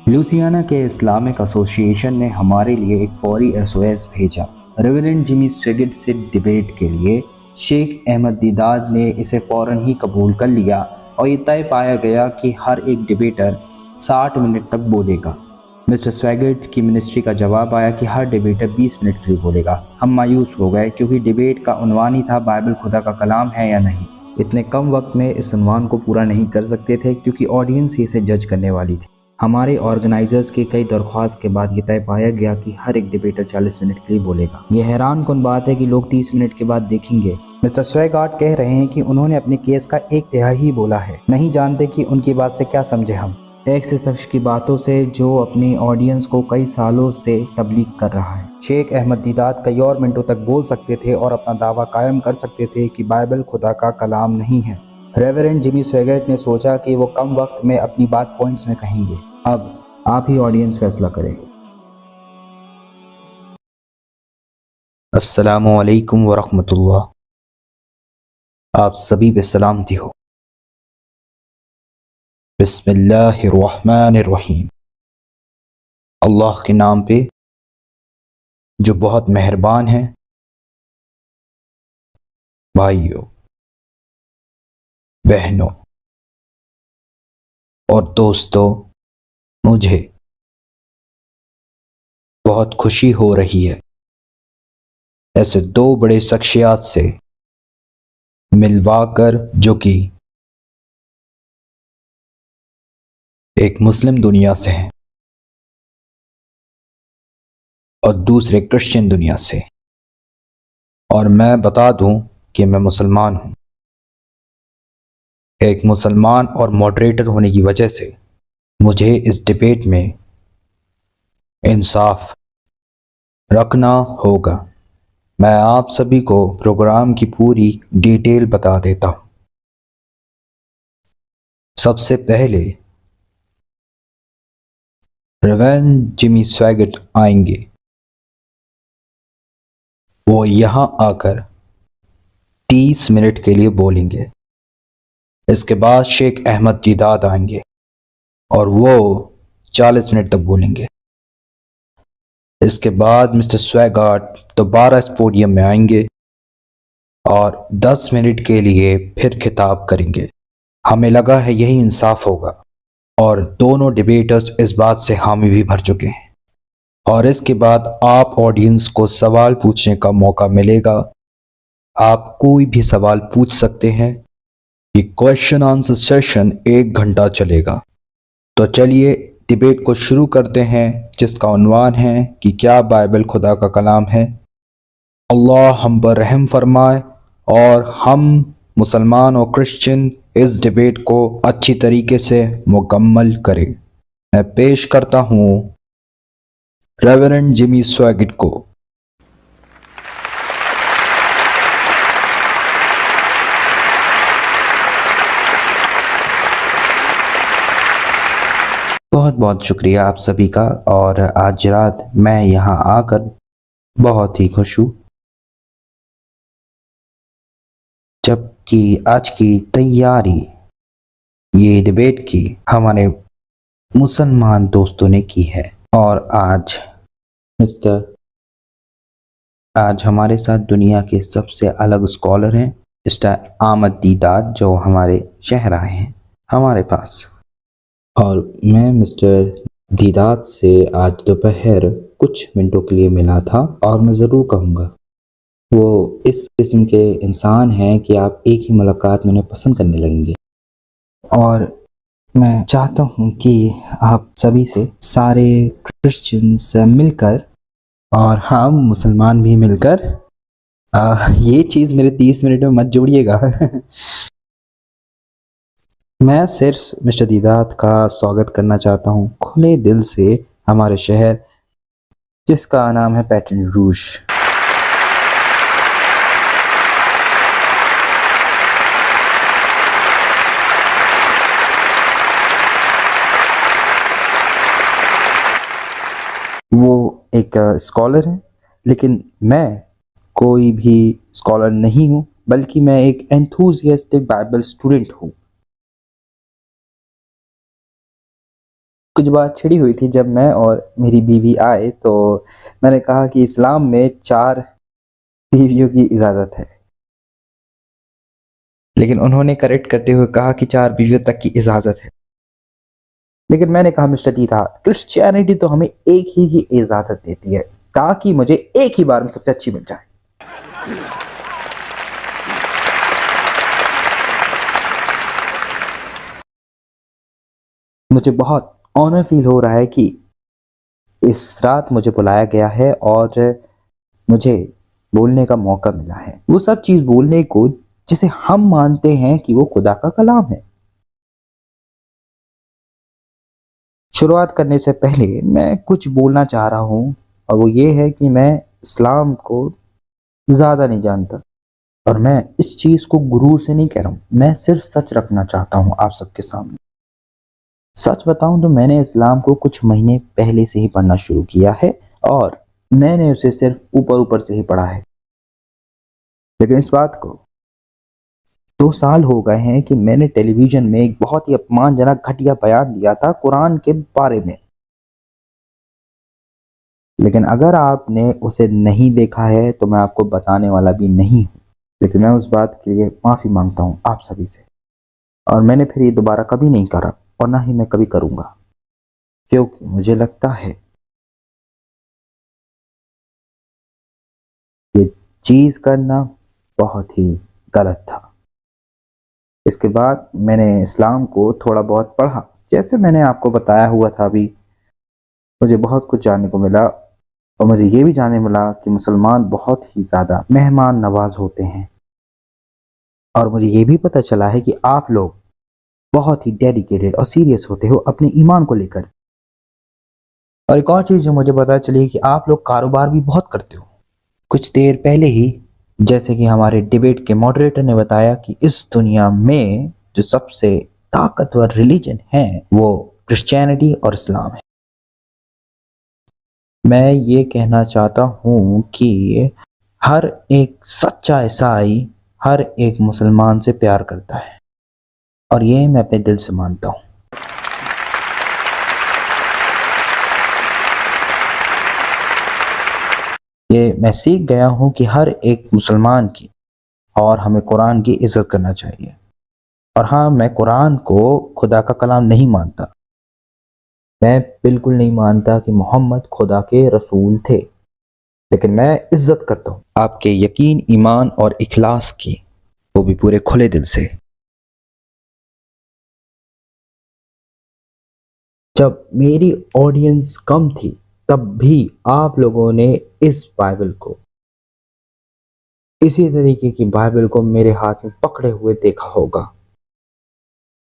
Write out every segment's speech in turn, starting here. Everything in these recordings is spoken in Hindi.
लुसियाना के इस्लामिक एसोसिएशन ने हमारे लिए एक फौरी एसओएस भेजा। रेवरेंड जिमी स्वेगिट से डिबेट के लिए शेख अहमद दीदात ने इसे फ़ौरन ही कबूल कर लिया और ये तय पाया गया कि हर एक डिबेटर 60 मिनट तक बोलेगा। मिस्टर स्वेगिट की मिनिस्ट्री का जवाब आया कि हर डिबेटर 20 मिनट के लिए बोलेगा। हम मायूस हो गए क्योंकि डिबेट का उन्वान ही था बाइबल खुदा का कलाम है या नहीं। इतने कम वक्त में इस उन्वान को पूरा नहीं कर सकते थे क्योंकि ऑडियंस ही इसे जज करने वाली थी। हमारे ऑर्गेनाइजर्स की कई दरख्वास्त के बाद ये तय पाया गया कि हर एक डिबेटर 40 मिनट के लिए बोलेगा। ये हैरान कुन बात है कि लोग 30 मिनट के बाद देखेंगे। मिस्टर स्वेगार्ड कह रहे हैं कि उन्होंने अपने केस का 1/3 ही बोला है। नहीं जानते कि उनकी बात से क्या समझे हम। एक से शख्स की बातों से जो अपनी ऑडियंस को कई सालों से तबलीग कर रहा है। शेख अहमद दीदात कई और मिनटों तक बोल सकते थे और अपना दावा कायम कर सकते थे कि बाइबल खुदा का कलाम नहीं है। रेवरेंड जिमी स्वेगेट ने सोचा कि वो कम वक्त में अपनी बात पॉइंट्स में कहेंगे। अब आप ही ऑडियंस फैसला करें। अस्सलामु अलैकुम वरहमतुल्लाह। आप सभी पे सलामती हो। बिस्मिल्लाहिर्रहमानिर्रहीम। अल्लाह के नाम पे जो बहुत मेहरबान है। भाइयों, बहनों और दोस्तों, मुझे बहुत खुशी हो रही है ऐसे दो बड़े शख्सियात से मिलवाकर, जो कि एक मुस्लिम दुनिया से हैं और दूसरे क्रिश्चियन दुनिया से। और मैं बता दूं कि मैं मुसलमान हूं। एक मुसलमान और मॉडरेटर होने की वजह से मुझे इस डिबेट में इंसाफ रखना होगा। मैं आप सभी को प्रोग्राम की पूरी डिटेल बता देता हूं। सबसे पहले रेवरेंड जिमी स्वेगेट आएंगे। वो यहां आकर 30 मिनट के लिए बोलेंगे। इसके बाद शेख अहमद दीदात आएंगे और वो 40 मिनट तक बोलेंगे। इसके बाद मिस्टर स्वेगार्ड दोबारा इस पोडियम में आएंगे और 10 मिनट के लिए फिर खिताब करेंगे। हमें लगा है यही इंसाफ होगा और दोनों डिबेटर्स इस बात से हामी भी भर चुके हैं। और इसके बाद आप ऑडियंस को सवाल पूछने का मौका मिलेगा। आप कोई भी सवाल पूछ सकते हैं। ये क्वेश्चन आंसर सेशन 1 घंटा चलेगा। तो चलिए डिबेट को शुरू करते हैं, जिसका उन्वान है कि क्या बाइबल खुदा का कलाम है। अल्लाह हम पर रहम फरमाए और हम मुसलमान और क्रिश्चियन इस डिबेट को अच्छी तरीके से मुकम्मल करें। मैं पेश करता हूँ रेवरेंड जिमी स्वेगेट को। बहुत बहुत शुक्रिया आप सभी का। और आज रात मैं यहाँ आकर बहुत ही खुश हूँ, जबकि आज की तैयारी ये डिबेट की हमारे मुसलमान दोस्तों ने की है। और आज हमारे साथ दुनिया के सबसे अलग स्कॉलर हैं मिस्टर अहमद दीदात, जो हमारे शहर आए हैं हमारे पास। और मैं मिस्टर दीदात से आज दोपहर कुछ मिनटों के लिए मिला था और मैं ज़रूर कहूँगा वो इस किस्म के इंसान हैं कि आप एक ही मुलाकात में उन्हें पसंद करने लगेंगे। और मैं चाहता हूँ कि आप सभी से सारे क्रिश्चियंस मिलकर और हम मुसलमान भी मिलकर ये चीज़ मेरे 30 मिनट में मत जोड़िएगा। मैं सिर्फ मिस्टर दीदात का स्वागत करना चाहता हूँ खुले दिल से हमारे शहर, जिसका नाम है बैटन रूज। वो एक स्कॉलर है, लेकिन मैं कोई भी स्कॉलर नहीं हूँ, बल्कि मैं एक एंथुसियास्टिक बाइबल स्टूडेंट हूँ। कुछ बात छिड़ी हुई थी जब मैं और मेरी बीवी आए, तो मैंने कहा कि इस्लाम में 4 बीवियों की इजाज़त है। लेकिन उन्होंने करेक्ट करते हुए कहा कि 4 बीवियों तक की इजाज़त है। लेकिन मैंने कहा मिस्टर दीदा, क्रिश्चियनिटी तो हमें एक ही की इजाज़त देती है, ताकि मुझे एक ही बार में सबसे अच्छी मिल जाए। मुझे बहुत ऑनर फील हो रहा है कि इस रात मुझे बुलाया गया है और मुझे बोलने का मौका मिला है, वो सब चीज़ बोलने को जिसे हम मानते हैं कि वो खुदा का कलाम है। शुरुआत करने से पहले मैं कुछ बोलना चाह रहा हूँ, और वो ये है कि मैं इस्लाम को ज़्यादा नहीं जानता, और मैं इस चीज़ को गुरूर से नहीं कह रहा हूँ, मैं सिर्फ सच रखना चाहता हूँ आप सबके सामने। सच बताऊं तो मैंने इस्लाम को कुछ महीने पहले से ही पढ़ना शुरू किया है, और मैंने उसे सिर्फ ऊपर ऊपर से ही पढ़ा है। लेकिन इस बात को 2 साल हो गए हैं कि मैंने टेलीविज़न में एक बहुत ही अपमानजनक घटिया बयान दिया था कुरान के बारे में। लेकिन अगर आपने उसे नहीं देखा है तो मैं आपको बताने वाला भी नहीं हूँ। लेकिन मैं उस बात के लिए माफ़ी मांगता हूँ आप सभी से, और मैंने फिर ये दोबारा कभी नहीं करा, और ना ही मैं कभी करूँगा, क्योंकि मुझे लगता है ये चीज़ करना बहुत ही गलत था। इसके बाद मैंने इस्लाम को थोड़ा बहुत पढ़ा, जैसे मैंने आपको बताया हुआ था अभी। मुझे बहुत कुछ जानने को मिला, और मुझे ये भी जानने मिला कि मुसलमान बहुत ही ज़्यादा मेहमान नवाज होते हैं, और मुझे ये भी पता चला है कि आप लोग बहुत ही डेडिकेटेड और सीरियस होते हो अपने ईमान को लेकर। और एक और चीज़ जो मुझे पता चली है कि आप लोग कारोबार भी बहुत करते हो। कुछ देर पहले ही, जैसे कि हमारे डिबेट के मॉडरेटर ने बताया, कि इस दुनिया में जो सबसे ताकतवर रिलीजन है वो क्रिश्चियनिटी और इस्लाम है। मैं ये कहना चाहता हूँ कि हर एक सच्चा ईसाई हर एक मुसलमान से प्यार करता है, और ये मैं अपने दिल से मानता हूँ। ये मैं सीख गया हूँ कि हर एक मुसलमान की और हमें कुरान की इज़्ज़त करना चाहिए। और हाँ, मैं कुरान को खुदा का कलाम नहीं मानता। मैं बिल्कुल नहीं मानता कि मोहम्मद खुदा के रसूल थे, लेकिन मैं इज़्ज़त करता हूँ आपके यकीन, ईमान और इखलास की, वो भी पूरे खुले दिल से। जब मेरी ऑडियंस कम थी, तब भी आप लोगों ने इस बाइबल को, इसी तरीके की बाइबल को मेरे हाथ में पकड़े हुए देखा होगा।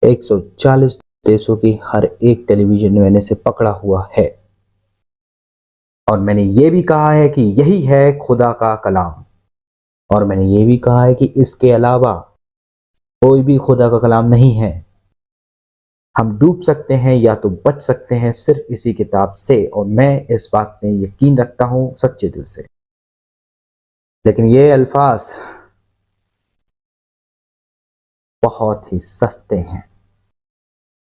140 देशों की हर एक टेलीविज़न में मैंने इसे पकड़ा हुआ है, और मैंने ये भी कहा है कि यही है खुदा का कलाम, और मैंने ये भी कहा है कि इसके अलावा कोई भी खुदा का कलाम नहीं है। हम डूब सकते हैं या तो बच सकते हैं सिर्फ इसी किताब से, और मैं इस बात में यकीन रखता हूँ सच्चे दिल से। लेकिन ये अल्फाज बहुत ही सस्ते हैं,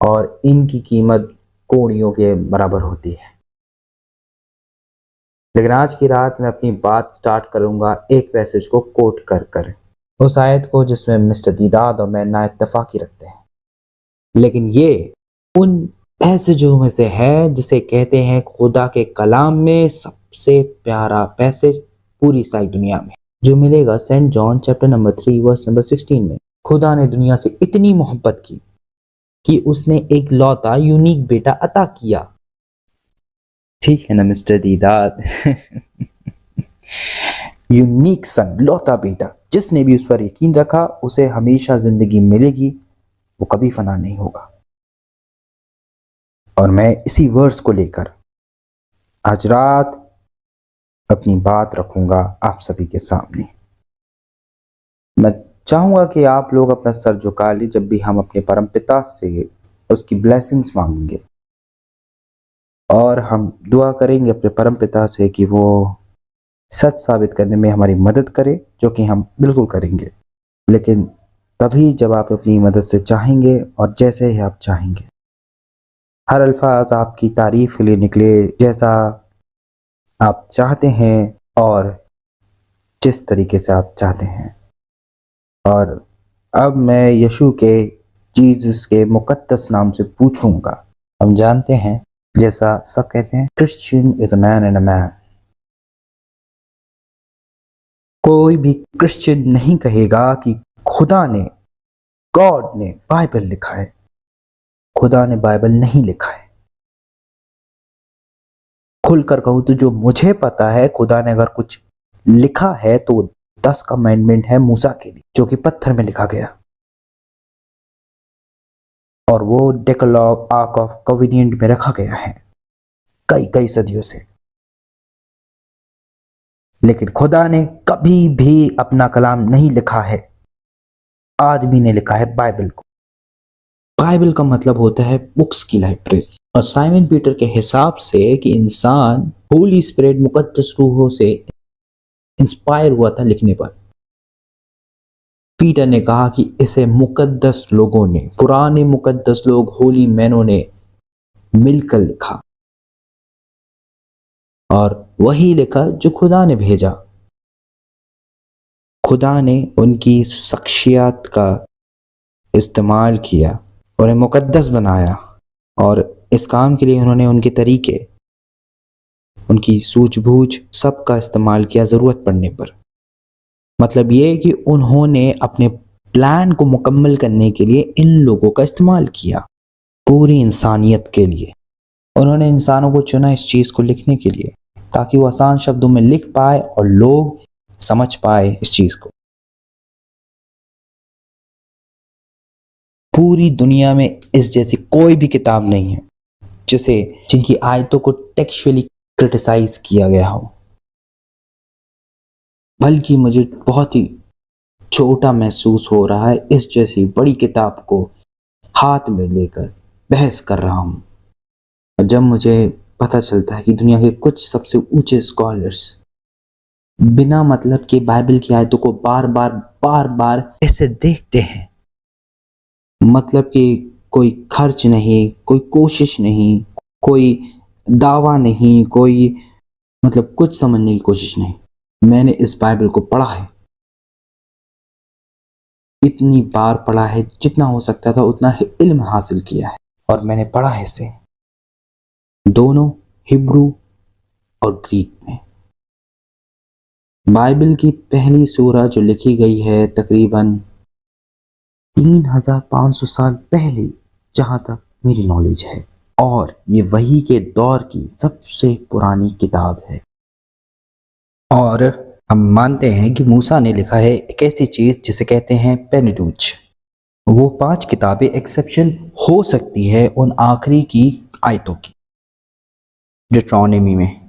और इनकी कीमत कौड़ियों के बराबर होती है। लेकिन आज की रात मैं अपनी बात स्टार्ट करूंगा एक पैसेज को कोट कर कर, उस आयत को जिसमें मिस्टर दीदाद और मैं ना इत्तफाकी रखते हैं। लेकिन ये उन पैसेजों में से है जिसे कहते हैं खुदा के कलाम में सबसे प्यारा पैसेज पूरी सारी दुनिया में, जो मिलेगा Saint John chapter number 3 verse number 16 में। खुदा ने दुनिया से इतनी मोहब्बत की कि उसने एक लौता यूनिक बेटा अता किया। ठीक है ना मिस्टर दीदाद? यूनिक सन, लौता बेटा, जिसने भी उस पर यकीन रखा उसे हमेशा जिंदगी मिलेगी, वो कभी फना नहीं होगा। और मैं इसी वर्स को लेकर आज रात अपनी बात रखूंगा आप सभी के सामने। मैं चाहूंगा कि आप लोग अपना सर झुका लें जब भी हम अपने परमपिता से उसकी ब्लेसिंग्स मांगेंगे, और हम दुआ करेंगे अपने परमपिता से कि वो सच साबित करने में हमारी मदद करे, जो कि हम बिल्कुल करेंगे। लेकिन तभी जब आप अपनी मदद से चाहेंगे और जैसे ही आप चाहेंगे। हर अल्फाज आपकी तारीफ के लिए निकले जैसा आप चाहते हैं और जिस तरीके से आप चाहते हैं। और अब मैं यीशु के जीसस के मुकद्दस नाम से पूछूंगा। हम जानते हैं जैसा सब कहते हैं, Christian is a man and a man. कोई भी क्रिश्चियन नहीं कहेगा कि खुदा ने, गॉड ने बाइबल लिखा है। खुदा ने बाइबल नहीं लिखा है। खुलकर कहूं तो जो मुझे पता है, खुदा ने अगर कुछ लिखा है तो 10 कमेंडमेंट है मूसा के लिए, जो कि पत्थर में लिखा गया, और वो डेकलॉग आर्क ऑफ कवेनिएंट में रखा गया है कई कई सदियों से। लेकिन खुदा ने कभी भी अपना कलाम नहीं लिखा है। आदमी ने लिखा है बाइबल को। बाइबल का मतलब होता है बुक्स की लाइब्रेरी। और साइमन पीटर के हिसाब से कि इंसान होली स्पिरिट, मुकद्दस रूहों से इंस्पायर हुआ था लिखने पर। पीटर ने कहा कि इसे मुकद्दस लोगों ने, पुराने मुकद्दस लोग, होली मैनों ने मिलकर लिखा, और वही लिखा जो खुदा ने भेजा। खुदा ने उनकी शख्सियत का इस्तेमाल किया, उन्हें मुकद्दस बनाया, और इस काम के लिए उन्होंने उनके तरीके, उनकी सूझबूझ सबका इस्तेमाल किया ज़रूरत पड़ने पर। मतलब ये कि उन्होंने अपने प्लान को मुकम्मल करने के लिए इन लोगों का इस्तेमाल किया, पूरी इंसानियत के लिए। उन्होंने इंसानों को चुना इस चीज़ को लिखने के लिए, ताकि वो आसान शब्दों में लिख पाए और लोग समझ पाए इस चीज़ को। पूरी दुनिया में इस जैसी कोई भी किताब नहीं है जिनकी आयतों को टेक्सचुअली क्रिटिसाइज किया गया हो। बल्कि मुझे बहुत ही छोटा महसूस हो रहा है इस जैसी बड़ी किताब को हाथ में लेकर बहस कर रहा हूँ। और जब मुझे पता चलता है कि दुनिया के कुछ सबसे ऊंचे स्कॉलर्स बिना मतलब के बाइबल की आयतों को बार बार ऐसे देखते हैं, मतलब कि कोई खर्च नहीं, कोई कोशिश नहीं, कोई दावा नहीं, कोई मतलब कुछ समझने की कोशिश नहीं। मैंने इस बाइबल को पढ़ा है, इतनी बार पढ़ा है जितना हो सकता था उतना ही इल्म हासिल किया है। और मैंने पढ़ा है इसे दोनों हिब्रू और ग्रीक में। बाइबल की पहली सूरह जो लिखी गई है तकरीबन 3500 साल पहले, जहां तक मेरी नॉलेज है, और ये वही के दौर की सबसे पुरानी किताब है। और हम मानते हैं कि मूसा ने लिखा है एक ऐसी चीज जिसे कहते हैं पेनेटूच। वो 5 किताबें एक्सेप्शन हो सकती है उन आखिरी की आयतों की, डिट्रोनॉमी में।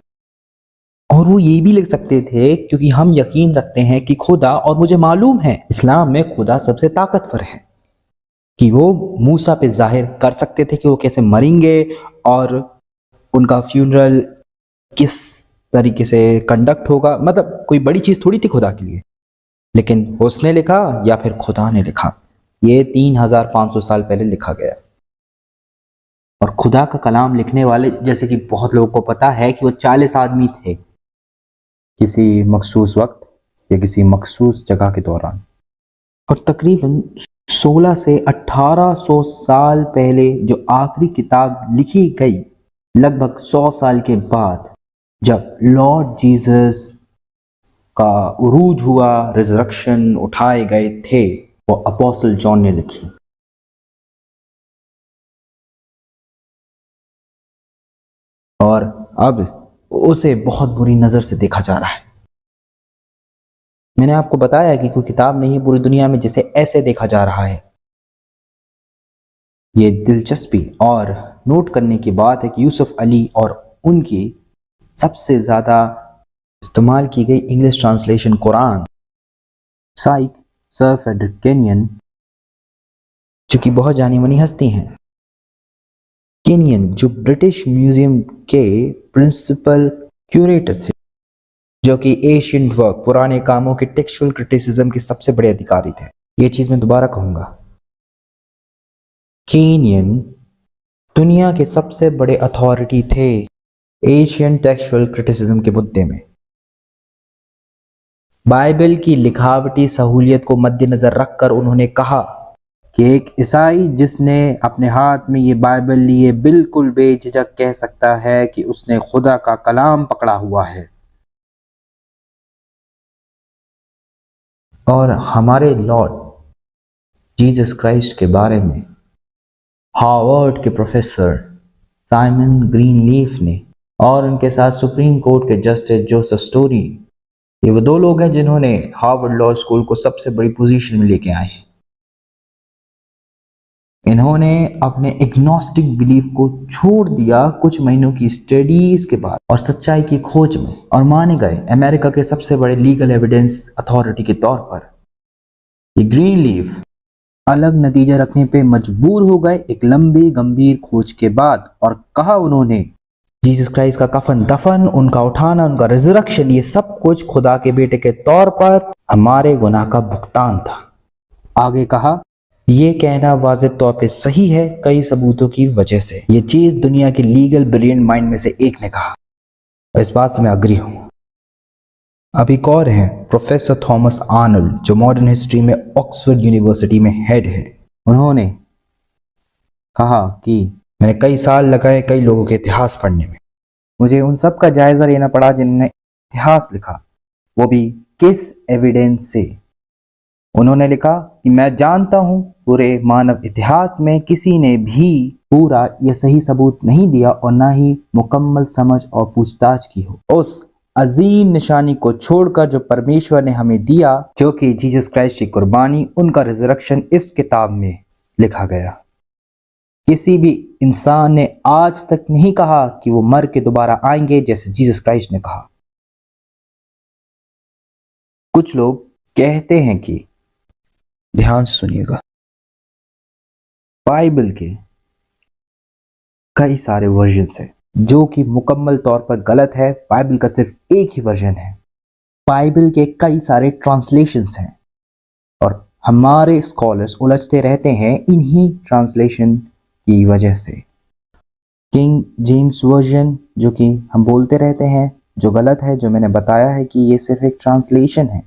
और वो ये भी लिख सकते थे क्योंकि हम यकीन रखते हैं कि खुदा, और मुझे मालूम है इस्लाम में खुदा सबसे ताकतवर है, कि वो मूसा पे जाहिर कर सकते थे कि वो कैसे मरेंगे और उनका फ्यूनरल किस तरीके से कंडक्ट होगा। मतलब कोई बड़ी चीज थोड़ी थी खुदा के लिए। लेकिन उसने लिखा या फिर खुदा ने लिखा, ये 3500 साल पहले लिखा गया। और खुदा का कलाम लिखने वाले, जैसे कि बहुत लोगों को पता है कि वो 40 आदमी थे किसी मखसूस वक्त या किसी मखसूस जगह के दौरान। और तकरीबन 16 से 1800 साल पहले जो आखिरी किताब लिखी गई, लगभग 100 साल के बाद, जब लॉर्ड जीसस का उरूज हुआ, रिजरेक्शन, उठाए गए थे, वो अपोस्टल जॉन ने लिखी। और अब उसे बहुत बुरी नजर से देखा जा रहा है। मैंने आपको बताया कि कोई किताब नहीं है पूरी दुनिया में जिसे ऐसे देखा जा रहा है। ये दिलचस्पी और नोट करने की बात है कि यूसुफ अली और उनकी सबसे ज़्यादा इस्तेमाल की गई इंग्लिश ट्रांसलेशन कुरान, साइक सर फ्रेडरिक केनियन, जो कि बहुत जानी मानी हस्ती हैं, केनियन जो ब्रिटिश म्यूजियम के प्रिंसिपल क्यूरेटर थे, जो कि एशियंट वर्क, पुराने कामों के टेक्सचुअल क्रिटिसिज्म के सबसे बड़े अधिकारी थे। ये चीज़ मैं दोबारा कहूँगा, केनियन दुनिया के सबसे बड़े अथॉरिटी थे एशियन टेक्सचुअल क्रिटिसिज्म के मुद्दे में। बाइबल की लिखावटी सहूलियत को मद्देनजर रखकर उन्होंने कहा कि एक ईसाई जिसने अपने हाथ में ये बाइबल लिए बिल्कुल बेझिझक कह सकता है कि उसने खुदा का कलाम पकड़ा हुआ है। और हमारे लॉर्ड जीसस क्राइस्ट के बारे में हार्वर्ड के प्रोफेसर साइमन ग्रीनलीफ ने और उनके साथ सुप्रीम कोर्ट के जस्टिस जोसेफ स्टोरी, ये वो दो लोग हैं जिन्होंने हार्वर्ड लॉ स्कूल को सबसे बड़ी पोजीशन में लेके आए हैं। इन्होंने अपने एग्नोस्टिक बिलीफ को छोड़ दिया कुछ महीनों की स्टडीज के बाद और सच्चाई की खोज में, और माने गए अमेरिका के सबसे बड़े लीगल एविडेंस अथॉरिटी के तौर पर। ये ग्रीनलीफ अलग नतीजा रखने पे मजबूर हो गए एक लंबी गंभीर खोज के बाद, और कहा उन्होंने जीसस क्राइस्ट का कफन दफन, उनका उठाना, उनका रिजरेक्शन, ये सब कुछ खुदा के बेटे के तौर पर हमारे गुनाह का भुगतान था। आगे कहा, ये कहना वाज़िब तौर पे सही है कई सबूतों की वजह से। ये चीज दुनिया के लीगल ब्रिलियंट माइंड में से एक ने कहा, इस बात से मैं अग्री हूं। अब एक और हैं प्रोफेसर थॉमस आर्नल्ड, जो मॉडर्न हिस्ट्री में ऑक्सफोर्ड यूनिवर्सिटी में हेड है। उन्होंने कहा कि मैंने कई साल लगाए कई लोगों के इतिहास पढ़ने में, मुझे उन सब का जायजा लेना पड़ा जिन्होंने इतिहास लिखा, वो भी किस एविडेंस से। उन्होंने लिखा कि मैं जानता हूं पूरे मानव इतिहास में किसी ने भी पूरा यह सही सबूत नहीं दिया और ना ही मुकम्मल समझ और पूछताछ की हो उस अजीम निशानी को छोड़कर जो परमेश्वर ने हमें दिया, जो कि जीसस क्राइस्ट की कुर्बानी, उनका रिजरेक्शन इस किताब में लिखा गया। किसी भी इंसान ने आज तक नहीं कहा कि वो मर के दोबारा आएंगे जैसे जीसस क्राइस्ट ने कहा। कुछ लोग कहते हैं कि, ध्यान से सुनिएगा, बाइबल के कई सारे वर्जन्स हैं जो कि मुकम्मल तौर पर गलत है। बाइबल का सिर्फ एक ही वर्जन है। बाइबल के कई सारे ट्रांसलेशंस हैं और हमारे स्कॉलर्स उलझते रहते हैं इन्हीं ट्रांसलेशन की वजह से। किंग जेम्स वर्जन, जो कि हम बोलते रहते हैं, जो गलत है, जो मैंने बताया है कि ये सिर्फ एक ट्रांसलेशन है,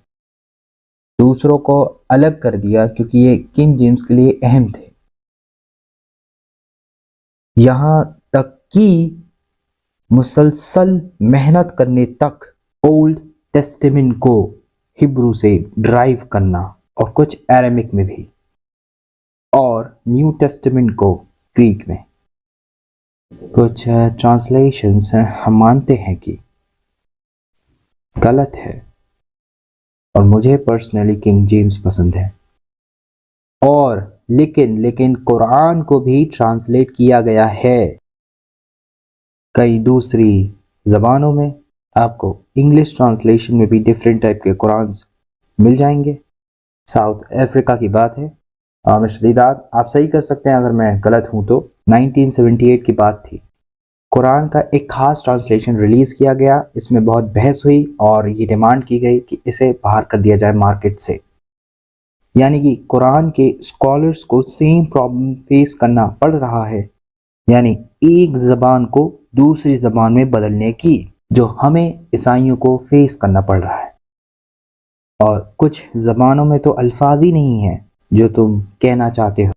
दूसरों को अलग कर दिया क्योंकि ये किंग जेम्स के लिए अहम थे। यहां तक कि मुसलसल मेहनत करने तक ओल्ड टेस्टामेंट को हिब्रू से ड्राइव करना और कुछ अरेमिक में भी, और न्यू टेस्टामेंट को ग्रीक में। कुछ ट्रांसलेशंस हम मानते हैं कि गलत है और मुझे पर्सनली किंग जेम्स पसंद है, और लेकिन कुरान को भी ट्रांसलेट किया गया है कई दूसरी ज़बानों में। आपको इंग्लिश ट्रांसलेशन में भी डिफरेंट टाइप के कुरान मिल जाएंगे। साउथ अफ्रीका की बात है। मिस्टर दीदार, आप सही कर सकते हैं अगर मैं गलत हूं तो। 1978 की बात थी। कुरान का एक खास ट्रांसलेशन रिलीज़ किया गया। इसमें बहुत बहस हुई और ये डिमांड की गई कि इसे बाहर कर दिया जाए मार्केट से। यानी कि कुरान के स्कॉलर्स को सेम प्रॉब्लम फेस करना पड़ रहा है, यानी एक ज़बान को दूसरी ज़बान में बदलने की, जो हमें ईसाइयों को फेस करना पड़ रहा है। और कुछ ज़बानों में तो अल्फाज ही नहीं है जो तुम कहना चाहते हो।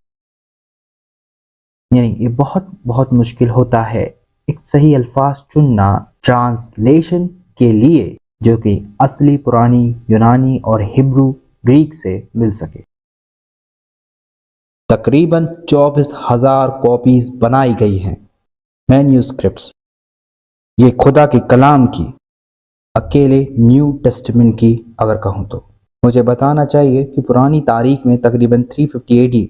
यानी ये बहुत बहुत मुश्किल होता है एक सही अल्फाज चुनना ट्रांसलेशन के लिए, जो कि असली पुरानी यूनानी और हिब्रू ग्रीक से मिल सके। तकरीबन 24,000 कॉपीज बनाई गई हैं मैन्यूस्क्रिप्ट्स। ये खुदा के कलाम की, अकेले न्यू टेस्टामेंट की अगर कहूँ तो मुझे बताना चाहिए कि पुरानी तारीख में तकरीबन 350 AD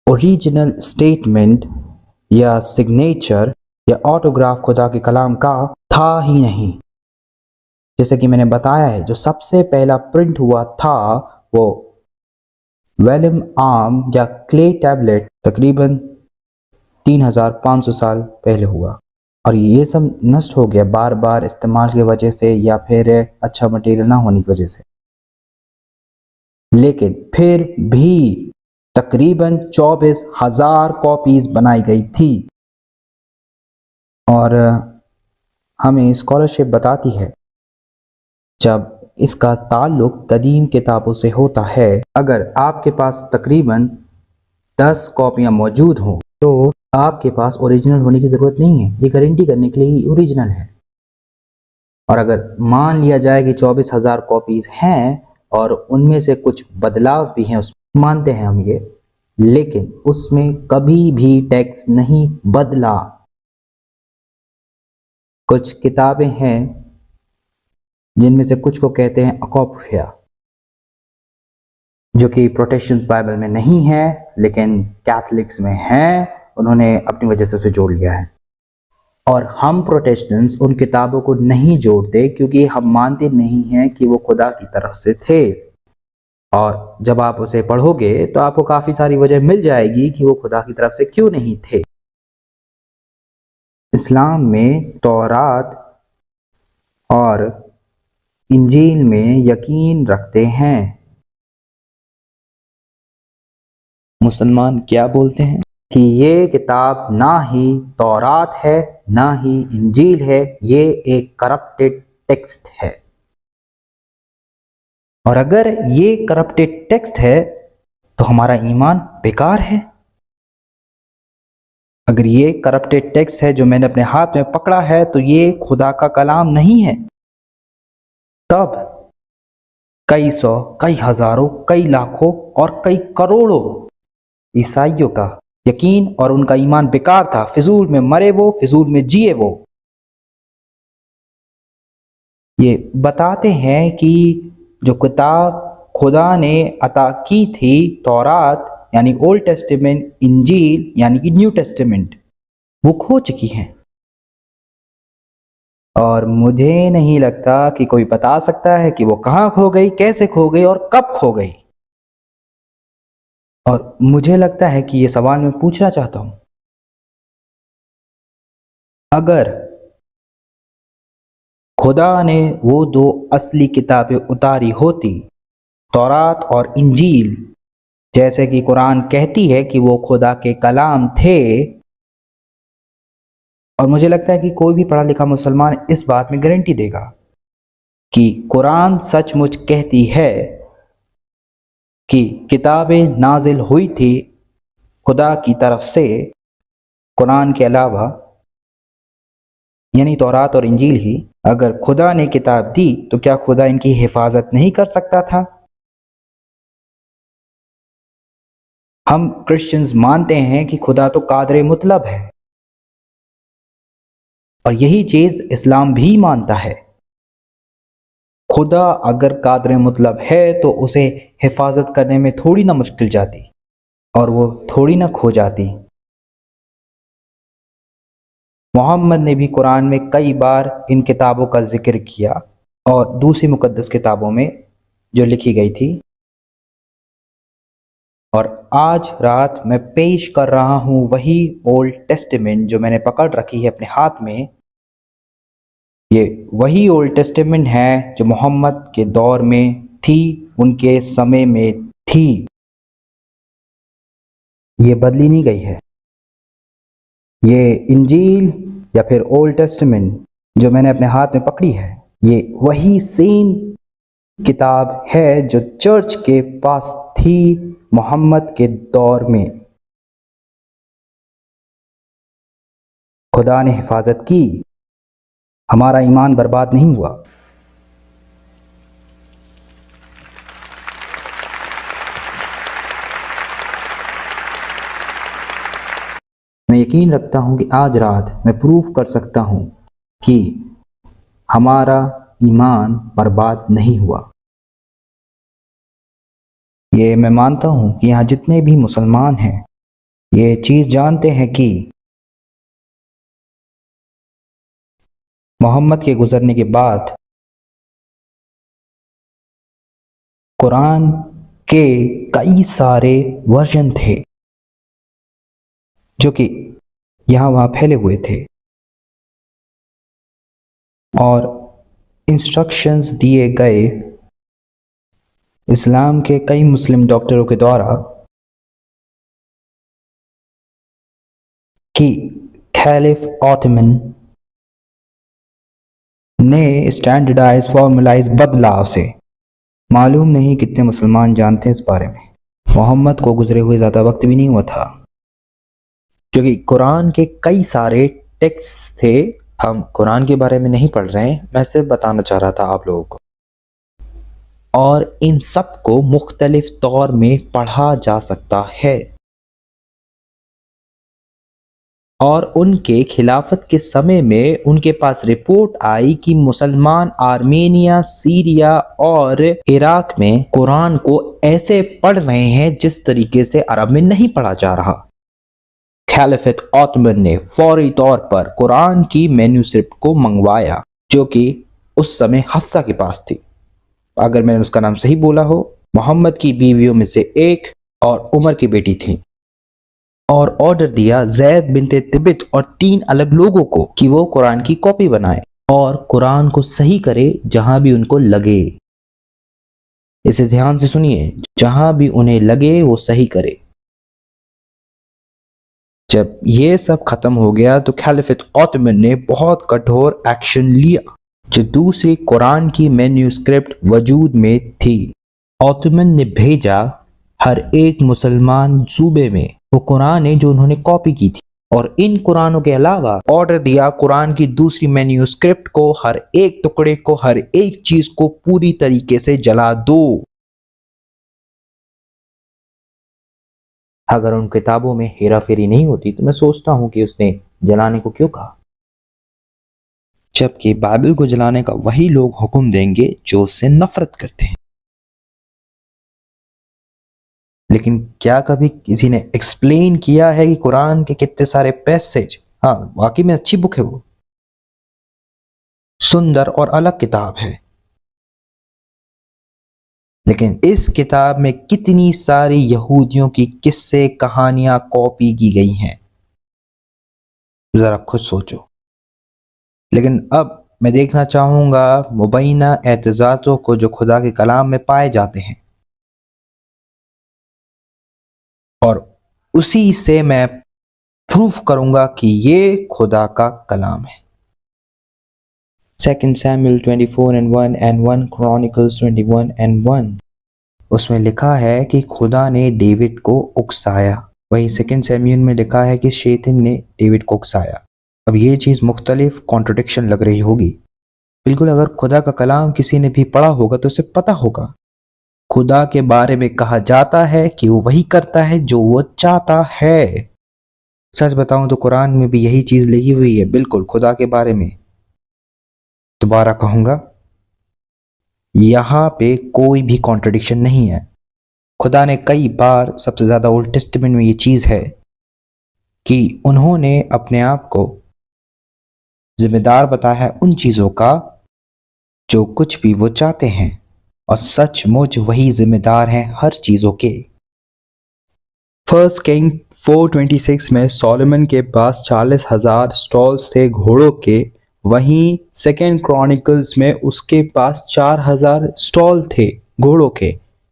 ओरिजिनल स्टेटमेंट या सिग्नेचर या ऑटोग्राफ खुदा के कलाम का था ही नहीं। जैसे कि मैंने बताया है, जो सबसे पहला प्रिंट हुआ था वो वेलम आर्म या क्ले टैबलेट तकरीबन 3500 साल पहले हुआ, और ये सब नष्ट हो गया बार बार इस्तेमाल की वजह से या फिर अच्छा मटेरियल ना होने की वजह से। लेकिन फिर भी तकरीबन 24,000 कॉपीज बनाई गई थी। और हमें स्कॉलरशिप बताती है जब इसका ताल्लुक कदीम किताबों से होता है, अगर आपके पास तकरीबन 10 कॉपियां मौजूद हों तो आपके पास ओरिजिनल होने की ज़रूरत नहीं है, ये गारंटी करने के लिए ही ओरिजिनल है। और अगर मान लिया जाए कि 24,000 कॉपीज़ हैं और उनमें से कुछ बदलाव भी हैं, उसमें मानते हैं हम ये, लेकिन उसमें कभी भी टेक्स्ट नहीं बदला। कुछ किताबें हैं जिनमें से कुछ को कहते हैं अकोप्फिया, जो कि प्रोटेस्टेंट बाइबल में नहीं है लेकिन कैथलिक्स में है, उन्होंने अपनी वजह से उसे जोड़ लिया है। और हम प्रोटेस्टेंट्स उन किताबों को नहीं जोड़ते क्योंकि हम मानते नहीं हैं कि वो खुदा की तरफ से थे। और जब आप उसे पढ़ोगे तो आपको काफ़ी सारी वजह मिल जाएगी कि वो खुदा की तरफ से क्यों नहीं थे। इस्लाम में तौरात और इंजील में यकीन रखते हैं। मुसलमान क्या बोलते हैं कि ये किताब ना ही तौरात है ना ही इंजील है, ये एक करप्टेड टेक्स्ट है। और अगर ये करप्टेड टेक्स्ट है तो हमारा ईमान बेकार है। अगर ये करप्टेड टेक्स्ट है जो मैंने अपने हाथ में पकड़ा है तो ये खुदा का कलाम नहीं है, तब कई सौ, कई हजारों, कई लाखों और कई करोड़ों ईसाइयों का यकीन और उनका ईमान बेकार था। फिजूल में मरे वो, फिजूल में जिए वो। ये बताते हैं कि जो किताब खुदा ने अता की थी, तौरात यानी ओल्ड टेस्टामेंट, इंजील यानी कि न्यू टेस्टामेंट, वो खो चुकी हैं। और मुझे नहीं लगता कि कोई बता सकता है कि वो कहाँ खो गई, कैसे खो गई और कब खो गई। और मुझे लगता है कि ये सवाल मैं पूछना चाहता हूं, अगर खुदा ने वो दो असली किताबें उतारी होती, तौरात और इंजील, जैसे कि कुरान कहती है कि वो खुदा के कलाम थे, और मुझे लगता है कि कोई भी पढ़ा लिखा मुसलमान इस बात में गारंटी देगा कि कुरान सचमुच कहती है कि किताबें नाजिल हुई थी खुदा की तरफ से कुरान के अलावा, यानी तौरात और इंजील ही। अगर खुदा ने किताब दी तो क्या खुदा इनकी हिफाजत नहीं कर सकता था? हम क्रिश्चियंस मानते हैं कि खुदा तो कादर मुतलब है, और यही चीज इस्लाम भी मानता है। खुदा अगर कादर मुतलब है तो उसे हिफाजत करने में थोड़ी ना मुश्किल जाती और वो थोड़ी ना खो जाती। मोहम्मद ने भी कुरान में कई बार इन किताबों का जिक्र किया और दूसरी मुकद्दस किताबों में जो लिखी गई थी। और आज रात मैं पेश कर रहा हूं वही ओल्ड टेस्टामेंट जो मैंने पकड़ रखी है अपने हाथ में। ये वही ओल्ड टेस्टामेंट है जो मोहम्मद के दौर में थी, उनके समय में थी। ये बदली नहीं गई है। ये इंजील या फिर ओल्ड टेस्टामेंट जो मैंने अपने हाथ में पकड़ी है, ये वही सेम किताब है जो चर्च के पास थी मोहम्मद के दौर में। खुदा ने हिफाजत की, हमारा ईमान बर्बाद नहीं हुआ। मैं यकीन रखता हूं कि आज रात मैं प्रूफ कर सकता हूं कि हमारा ईमान बर्बाद नहीं हुआ। ये मैं मानता हूं कि यहाँ जितने भी मुसलमान हैं ये चीज़ जानते हैं कि मोहम्मद के गुजरने के बाद कुरान के कई सारे वर्जन थे जो कि यहाँ वहाँ फैले हुए थे, और इंस्ट्रक्शंस दिए गए इस्लाम के कई मुस्लिम डॉक्टरों के द्वारा कि खलीफ ओथमन ने स्टैंडर्डाइज फॉर्मुलाइज बदलाव से। मालूम नहीं कितने मुसलमान जानते हैं इस बारे में। मोहम्मद को गुजरे हुए ज़्यादा वक्त भी नहीं हुआ था, क्योंकि कुरान के कई सारे टेक्स्ट थे। हम कुरान के बारे में नहीं पढ़ रहे हैं, मैं सिर्फ बताना चाह रहा था आप लोगों को। और इन सब को मुख्तलिफ तौर में पढ़ा जा सकता है। और उनके खिलाफत के समय में उनके पास रिपोर्ट आई कि मुसलमान आर्मेनिया, सीरिया और इराक में कुरान को ऐसे पढ़ रहे हैं जिस तरीके से अरब में नहीं पढ़ा जा रहा। खलीफत ओथमन ने फौरी तौर पर कुरान की मैन्यूस्क्रिप्ट को मंगवाया, जो कि उस समय हफ्सा के पास थी, अगर मैंने उसका नाम सही बोला हो। मोहम्मद की बीवियों में से एक और उमर की बेटी थी। और ऑर्डर दिया जैद बिनते तिबित और 3 अलग लोगों को कि वो कुरान की कॉपी बनाए और कुरान को सही करे जहां भी उनको लगे। इसे ध्यान से सुनिए, जहां भी उन्हें लगे वो सही करे। जब ये सब खत्म हो गया तो खलीफत ओथमन ने बहुत कठोर एक्शन लिया। जो दूसरी कुरान की मैन्यूस्क्रिप्ट वजूद में थी, ओथमन ने भेजा हर एक मुसलमान सूबे में वो कुरान है जो उन्होंने कॉपी की थी। और इन कुरानों के अलावा ऑर्डर दिया कुरान की दूसरी मैन्यूस्क्रिप्ट को, हर एक टुकड़े को, हर एक चीज को पूरी तरीके से जला दो। अगर उन किताबों में हेरा फेरी नहीं होती तो मैं सोचता हूं कि उसने जलाने को क्यों कहा, जबकि बाइबल को जलाने का वही लोग हुक्म देंगे जो उससे नफरत करते हैं। लेकिन क्या कभी किसी ने एक्सप्लेन किया है कि कुरान के कितने सारे पैसेज, हाँ वाकई में अच्छी बुक है, वो सुंदर और अलग किताब है, लेकिन इस किताब में कितनी सारी यहूदियों की किस्से कहानियां कॉपी की गई हैं, जरा खुद सोचो। लेकिन अब मैं देखना चाहूंगा मुबैना एतजाज़ों को जो खुदा के कलाम में पाए जाते हैं, और उसी से मैं प्रूफ करूंगा कि ये खुदा का कलाम है। 2 Samuel 24:1 and 1 Chronicles 21:1 उसमें लिखा है कि खुदा ने डेविड को उकसाया। वही 2 सैमुएल में लिखा है कि शैतान ने डेविड को उकसाया। अब ये चीज़ मुख्तलिफ कॉन्ट्रडिक्शन लग रही होगी। बिल्कुल, अगर खुदा का कलाम किसी ने भी पढ़ा होगा तो उसे पता होगा। खुदा के बारे में कहा जाता है कि वो वही करता है जो वो चाहता है। सच बताऊं तो कुरान में भी यही चीज़ लिखी हुई है, बिल्कुल खुदा के बारे में। दोबारा कहूंगा, यहाँ पे कोई भी कॉन्ट्रडिक्शन नहीं है। खुदा ने कई बार, सबसे ज़्यादा ओल्ड टेस्टामेंट में ये चीज़ है कि उन्होंने अपने आप को जिम्मेदार बताया है उन चीज़ों का जो कुछ भी वो चाहते हैं, और सचमुच वही जिम्मेदार हैं हर चीज़ों के। 1 किंग 4:26 में सोलोमन के पास 40,000 स्टॉल्स थे घोड़ों के, वहीं 2 क्रॉनिकल्स में उसके पास 4,000 स्टॉल थे घोड़ों के।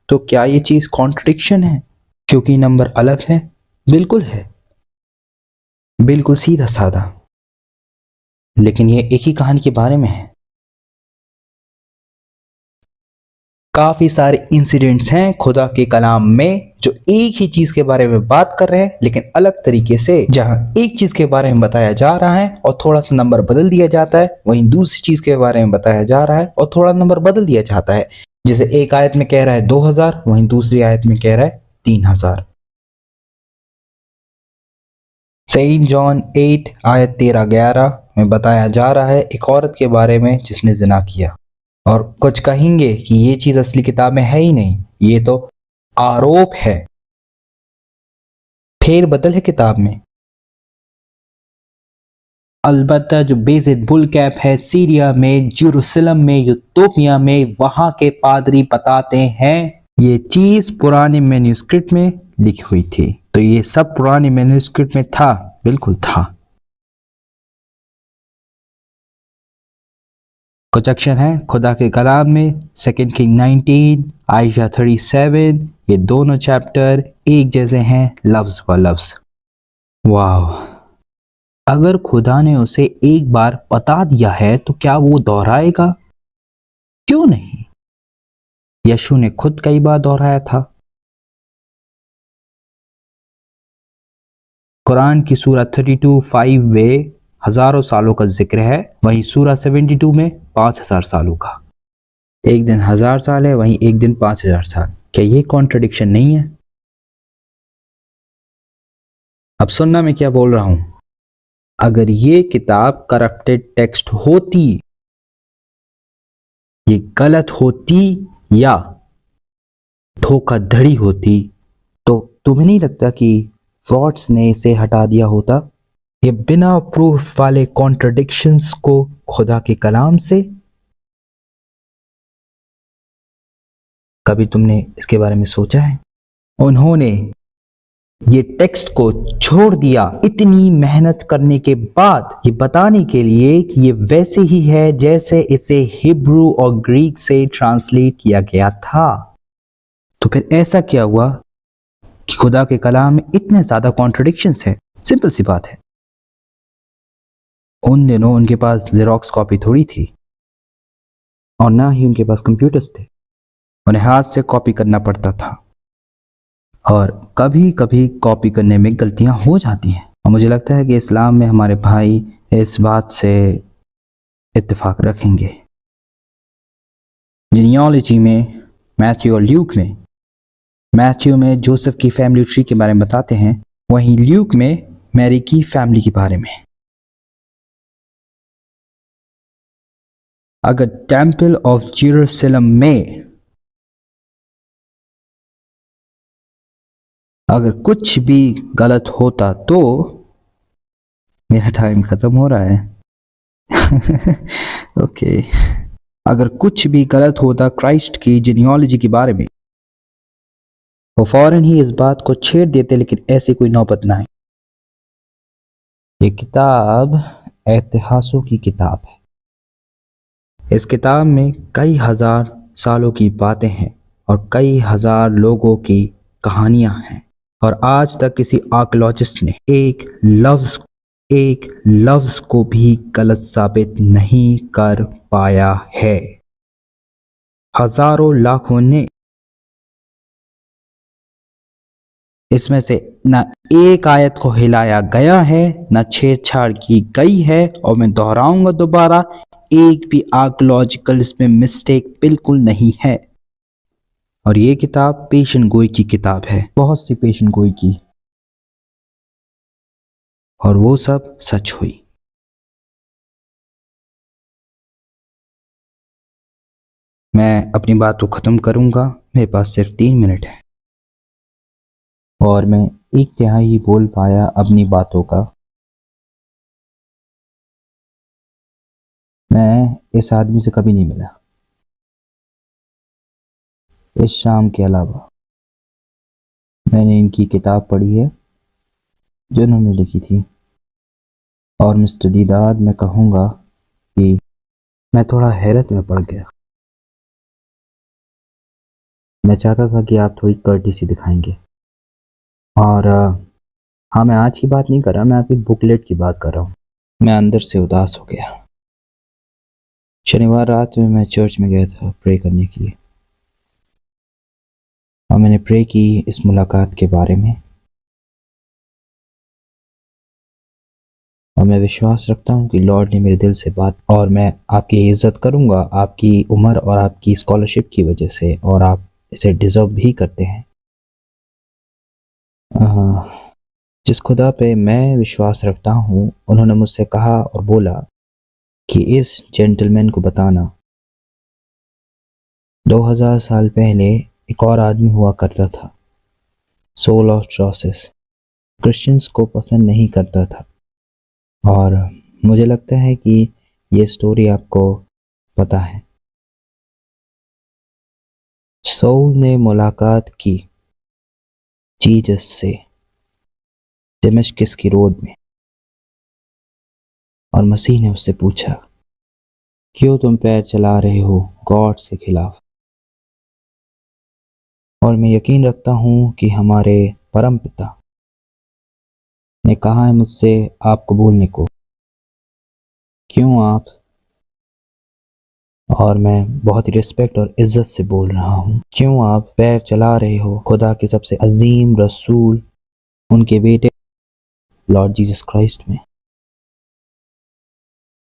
तो क्या ये चीज़ कॉन्ट्रडिक्शन है क्योंकि नंबर अलग है? बिल्कुल है, बिल्कुल सीधा साधा। लेकिन ये एक ही कहानी के बारे में है। काफी सारे इंसिडेंट्स हैं खुदा के कलाम में जो एक ही चीज के बारे में बात कर रहे हैं, लेकिन अलग तरीके से। जहां एक चीज के बारे में बताया जा रहा है और थोड़ा सा नंबर बदल दिया जाता है, वहीं दूसरी चीज के बारे में बताया जा रहा है और थोड़ा नंबर बदल दिया जाता है। जैसे एक आयत में कह रहा है 2000, वहीं दूसरी आयत में कह रहा है 3000। सेंट जॉन 8 आयत 13-11 में बताया जा रहा है एक औरत के बारे में जिसने जिना किया। और कुछ कहेंगे कि ये चीज असली किताब में है ही नहीं, ये तो आरोप है, फेर बदल है किताब में। अलबत्ता जो बेसिक बुल कैप है सीरिया में, जेरूसलम में, यूथोपिया में, वहां के पादरी बताते हैं ये चीज पुराने मैन्यूस्क्रिप्ट में लिखी हुई थी। तो ये सब पुराने मैन्यूस्क्रिप्ट में था, बिल्कुल था। कुछ अक्षर हैं खुदा के कलाम में, 2 किंग 19, आयशा 37, ये दोनों चैप्टर एक जैसे हैं लफ्ज व लफ्ज। वाह, अगर खुदा ने उसे एक बार बता दिया है तो क्या वो दोहराएगा? क्यों नहीं? यीशु ने खुद कई बार दोहराया था। कुरान की सूरा 32:5 में हजारों सालों का जिक्र है, वहीं सूरा 72 में 5000 सालों का। एक दिन 1000 साल है, वहीं एक दिन 5000 साल। क्या ये कॉन्ट्रडिक्शन नहीं है? अब सुनना मैं क्या बोल रहा हूं। अगर ये किताब करप्टेड टेक्स्ट होती, ये गलत होती या धोखाधड़ी होती, तो तुम्हें नहीं लगता कि फ्रॉड्स ने इसे हटा दिया होता? ये बिना प्रूफ वाले कॉन्ट्रडिक्शंस को खुदा के कलाम से? कभी तुमने इसके बारे में सोचा है? उन्होंने ये टेक्स्ट को छोड़ दिया इतनी मेहनत करने के बाद, ये बताने के लिए कि ये वैसे ही है जैसे इसे हिब्रू और ग्रीक से ट्रांसलेट किया गया था। तो फिर ऐसा क्या हुआ कि खुदा के कलाम में इतने ज्यादा कॉन्ट्रडिक्शंस है? सिंपल सी बात है, उन दिनों उनके पास जेरोक्स कॉपी थोड़ी थी और ना ही उनके पास कंप्यूटर्स थे। उन्हें हाथ से कॉपी करना पड़ता था और कभी कभी कॉपी करने में गलतियां हो जाती हैं। और मुझे लगता है कि इस्लाम में हमारे भाई इस बात से इत्तेफाक रखेंगे। जीनियोलॉजी में मैथ्यू और ल्यूक में, मैथ्यू में जोसेफ की फैमिली ट्री के बारे में बताते हैं, वहीं ल्यूक में मैरी की फैमिली के बारे में। अगर टेम्पल ऑफ जेरूसलम में अगर कुछ भी गलत होता तो, मेरा टाइम खत्म हो रहा है। ओके, अगर कुछ भी गलत होता क्राइस्ट की जीनियोलॉजी के बारे में, वो फौरन ही इस बात को छेड़ देते, लेकिन ऐसी कोई नौबत ना आई। ये किताब इतिहासों की किताब है। इस किताब में कई हजार सालों की बातें हैं और कई हजार लोगों की कहानियां हैं, और आज तक किसी आर्कियोलॉजिस्ट ने एक लफ्ज को भी गलत साबित नहीं कर पाया है। हजारों लाखों ने, इसमें से न एक आयत को हिलाया गया है, न छेड़छाड़ की गई है, और मैं दोहराऊंगा दोबारा, एक भी आर्कियोलॉजिकल इसमें मिस्टेक बिल्कुल नहीं है। और ये किताब पेशन गोई की किताब है, बहुत सी पेशन गोई की, और वो सब सच हुई। मैं अपनी बात को खत्म करूंगा, मेरे पास सिर्फ 3 मिनट है और मैं 1/3 बोल पाया अपनी बातों का। मैं इस आदमी से कभी नहीं मिला इस शाम के अलावा। मैंने इनकी किताब पढ़ी है जो इन्होंने लिखी थी, और मिस्टर दीदाद, मैं कहूँगा कि मैं थोड़ा हैरत में पड़ गया। मैं चाहता था कि आप थोड़ी कर्टेसी दिखाएंगे। और हाँ, मैं आज की बात नहीं कर रहा, मैं आपकी बुकलेट की बात कर रहा हूँ। मैं अंदर से उदास हो गया। शनिवार रात में मैं चर्च में गया था प्रे करने के लिए, और मैंने प्रे की इस मुलाकात के बारे में, और मैं विश्वास रखता हूँ कि लॉर्ड ने मेरे दिल से बात, और मैं आपकी इज्जत करूँगा आपकी उम्र और आपकी स्कॉलरशिप की वजह से, और आप इसे डिजर्व भी करते हैं। जिस खुदा पे मैं विश्वास रखता हूँ, उन्होंने मुझसे कहा और बोला कि इस जेंटलमैन को बताना 2000 साल पहले एक और आदमी हुआ करता था, सोल ऑफ ट्रॉसेस, क्रिश्चियंस को पसंद नहीं करता था, और मुझे लगता है कि ये स्टोरी आपको पता है। सोल ने मुलाकात की जीसस से दमिश्क की रोड में, और मसीह ने उससे पूछा, क्यों तुम पैर चला रहे हो गॉड के खिलाफ? और मैं यकीन रखता हूँ कि हमारे परम पिता ने कहा है मुझसे आपको बोलने को। क्यों आप? और मैं बहुत ही रिस्पेक्ट और इज्जत से बोल रहा हूँ। क्यों आप पैर चला रहे हो खुदा के सबसे अजीम रसूल, उनके बेटे लॉर्ड जीसस क्राइस्ट में?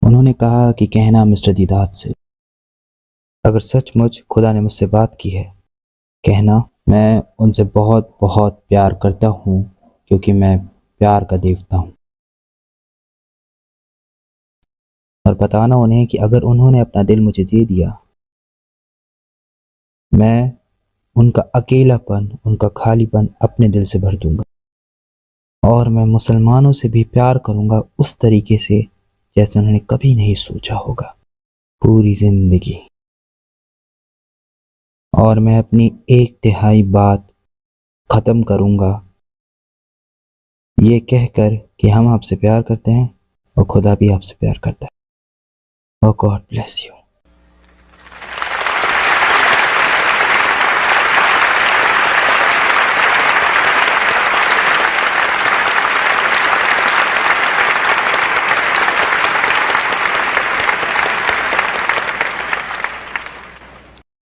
उन्होंने कहा कि कहना मिस्टर दीदात से, अगर सचमुच खुदा ने मुझसे बात की है, कहना मैं उनसे बहुत बहुत प्यार करता हूँ, क्योंकि मैं प्यार का देवता हूँ। और बताना उन्हें कि अगर उन्होंने अपना दिल मुझे दे दिया, मैं उनका अकेलापन, उनका खालीपन अपने दिल से भर दूंगा। और मैं मुसलमानों से भी प्यार करूंगा उस तरीके से जैसे उन्होंने कभी नहीं सोचा होगा, पूरी जिंदगी। और मैं अपनी 1/3 बात ख़त्म करूंगा ये कहकर कि हम आपसे प्यार करते हैं और खुदा भी आपसे प्यार करता है। और गॉड ब्लेस यू।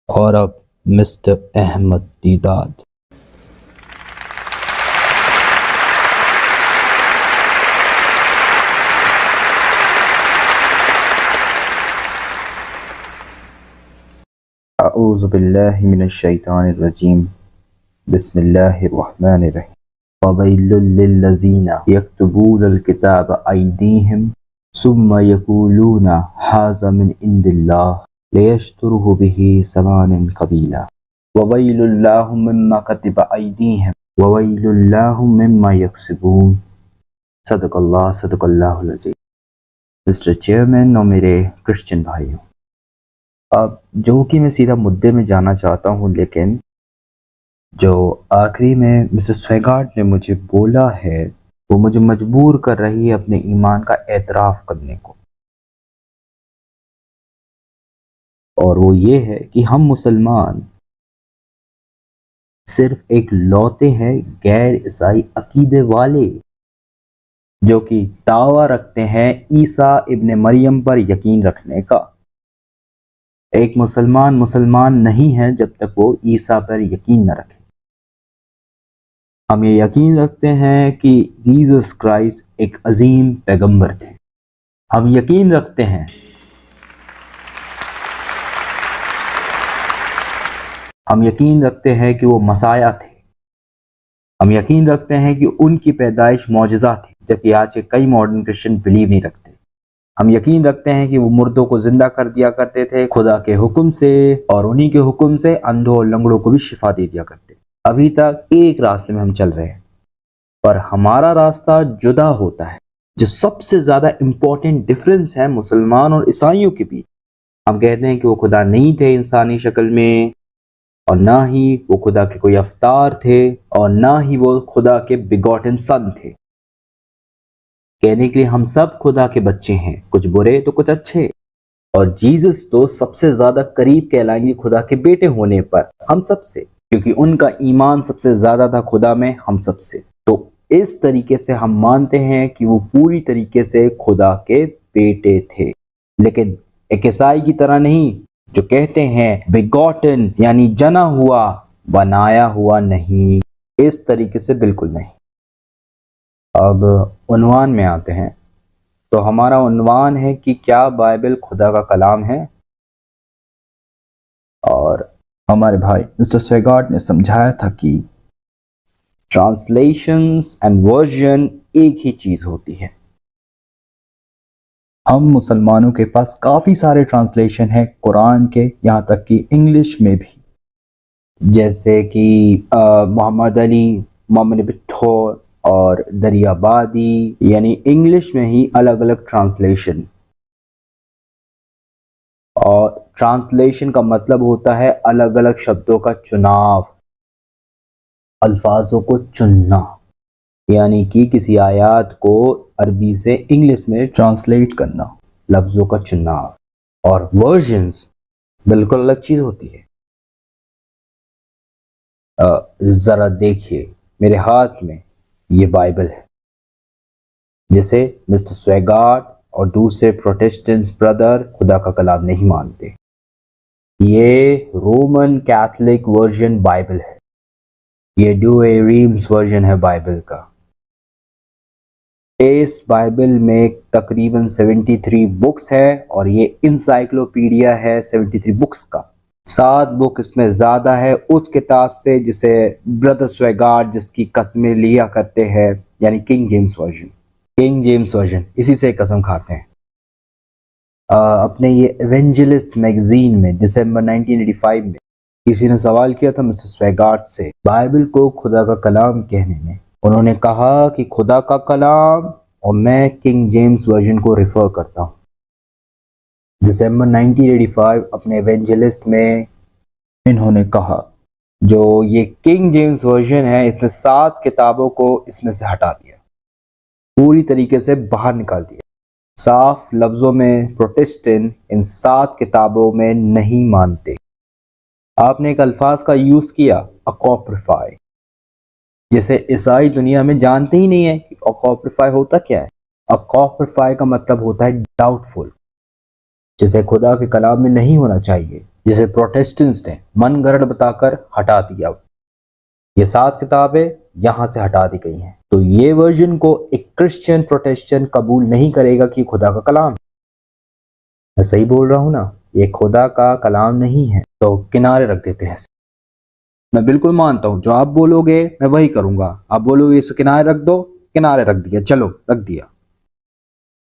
और अब मिस्टर अहमद दीदाद। अऊज़ु बिल्लाहि मिनश शैतानिर रजीम। बिस्मिल्लाहिर रहमानिर रहीम। ववैलुल लिल्लज़ीना यक्तुबूनल किताब अयदीहिम सुम्मा यक़ूलूना हाज़ा मिन इंदिल्लाह लियश्तरू बिही समानन कबीला ववैलुल लहुम मिम्मा कतिबा अयदीहिम ववैलुल लहुम मिम्मा यक्सिबून। सदक़ल्लाहुल अज़ीम। मिस्टर चेयरमैन और मेरे क्रिश्चियन भाइयों, अब जो कि मैं सीधा मुद्दे में जाना चाहता हूँ, लेकिन जो आखिरी में मिस्टर स्वेगार्ड ने मुझे बोला है वो मुझे मजबूर कर रही है अपने ईमान का एतराफ़ करने को। और वो ये है कि हम मुसलमान सिर्फ एक लौते हैं गैर ईसाई अकीदे वाले जो कि दावा रखते हैं ईसा इब्ने मरियम पर यकीन रखने का। एक मुसलमान मुसलमान नहीं है जब तक वो ईसा पर यकीन न रखे। हम ये यकीन रखते हैं कि जीसस क्राइस्ट एक अजीम पैगंबर थे। हम यकीन रखते हैं कि वो मसाया थे। हम यकीन रखते हैं कि उनकी पैदाइश मौजज़ा थी, जबकि आज के कई मॉडर्न क्रिश्चियन बिलीव नहीं रखते। हम यकीन रखते हैं कि वो मुर्दों को जिंदा कर दिया करते थे खुदा के हुक्म से, और उन्हीं के हुक्म से अंधों और लंगड़ों को भी शिफा दे दिया करते। अभी तक एक रास्ते में हम चल रहे हैं, पर हमारा रास्ता जुदा होता है। जो सबसे ज्यादा इंपॉर्टेंट डिफरेंस है मुसलमान और ईसाइयों के बीच, हम कहते हैं कि वो खुदा नहीं थे इंसानी शक्ल में, और ना ही वो खुदा के कोई अवतार थे, और ना ही वो खुदा के बिगॉटन सन थे। कहने के लिए हम सब खुदा के बच्चे हैं, कुछ बुरे तो कुछ अच्छे। और जीसस तो सबसे ज्यादा करीब कहलाएंगे खुदा के बेटे होने पर हम सबसे, क्योंकि उनका ईमान सबसे ज्यादा था खुदा में हम सबसे। तो इस तरीके से हम मानते हैं कि वो पूरी तरीके से खुदा के बेटे थे, लेकिन एक ईसाई की तरह नहीं जो कहते हैं बिगॉटन यानी जना हुआ, बनाया हुआ नहीं। इस तरीके से बिल्कुल नहीं। अब उन्वान में आते हैं। तो हमारा उन्वान है कि क्या बाइबल खुदा का कलाम है? और हमारे भाई मिस्टर स्वेगार्ड ने समझाया था कि ट्रांसलेशंस एंड वर्जन एक ही चीज होती है। हम मुसलमानों के पास काफ़ी सारे ट्रांसलेशन हैं कुरान के, यहाँ तक कि इंग्लिश में भी, जैसे कि मोहम्मद अली, मोहम्मद बिट्ठोर और दरियाबादी, यानी इंग्लिश में ही अलग अलग ट्रांसलेशन। और ट्रांसलेशन का मतलब होता है अलग अलग शब्दों का चुनाव, अल्फाजों को चुनना, यानी कि किसी आयत को अरबी से इंग्लिश में ट्रांसलेट करना, लफ्ज़ों का चुनाव। और वर्जन्स बिल्कुल अलग चीज़ होती है। ज़रा देखिए मेरे हाथ में ये बाइबल है, जिसे मिस्टर स्वेगार्ड और दूसरे प्रोटेस्टेंट्स ब्रदर खुदा का कलाम नहीं मानते। ये रोमन कैथोलिक वर्जन बाइबल है, ये डुए रीम्स वर्जन है बाइबल का। इस बाइबल में तकरीबन 73 बुक्स है और ये इंसाइक्लोपीडिया है 73 बुक्स का। 7 बुक इसमें ज़्यादा है उस किताब से जिसे ब्रदर स्वेगार्ड जिसकी कस्में लिया करते हैं, यानी king James version. King James version इसी से कसम खाते हैं। अपने ये एवेंजलिस्ट मैगजीन में दिसंबर 1985 में किसी ने सवाल किया था मिस्टर स्वेगार्ड से बाइबल को खुदा का कलाम कहने में। उन्होंने कहा कि खुदा का कलाम, और मैं किंग जेम्स वर्जन को रेफर करता हूँ। दिसंबर 1985 अपने एवेंजलिस्ट में इन्होंने कहा जो ये किंग जेम्स वर्जन है इसने 7 किताबों को इसमें से हटा दिया, पूरी तरीके से बाहर निकाल दिया। साफ लफ्जों में प्रोटेस्टेंट इन 7 किताबों में नहीं मानते। आपने एक अल्फाज का यूज किया अपोक्रिफाई, जिसे ईसाई दुनिया में जानते ही नहीं है कि अपोक्रिफाई होता क्या है। अपोक्रिफाई का मतलब होता है डाउटफुल, जिसे खुदा के कलाम में नहीं होना चाहिए, जिसे प्रोटेस्टेंट्स ने मन गढ़ बताकर हटा दिया। ये 7 किताबें यहां से हटा दी गई हैं। तो ये वर्जन को एक क्रिश्चियन प्रोटेस्टेंट कबूल नहीं करेगा कि खुदा का कलाम। मैं सही बोल रहा हूं ना, ये खुदा का कलाम नहीं है, तो किनारे रख देते हैं। मैं बिल्कुल मानता हूं जो आप बोलोगे मैं वही करूंगा। आप बोलोगे इसे किनारे रख दो, किनारे रख दिया, चलो रख दिया।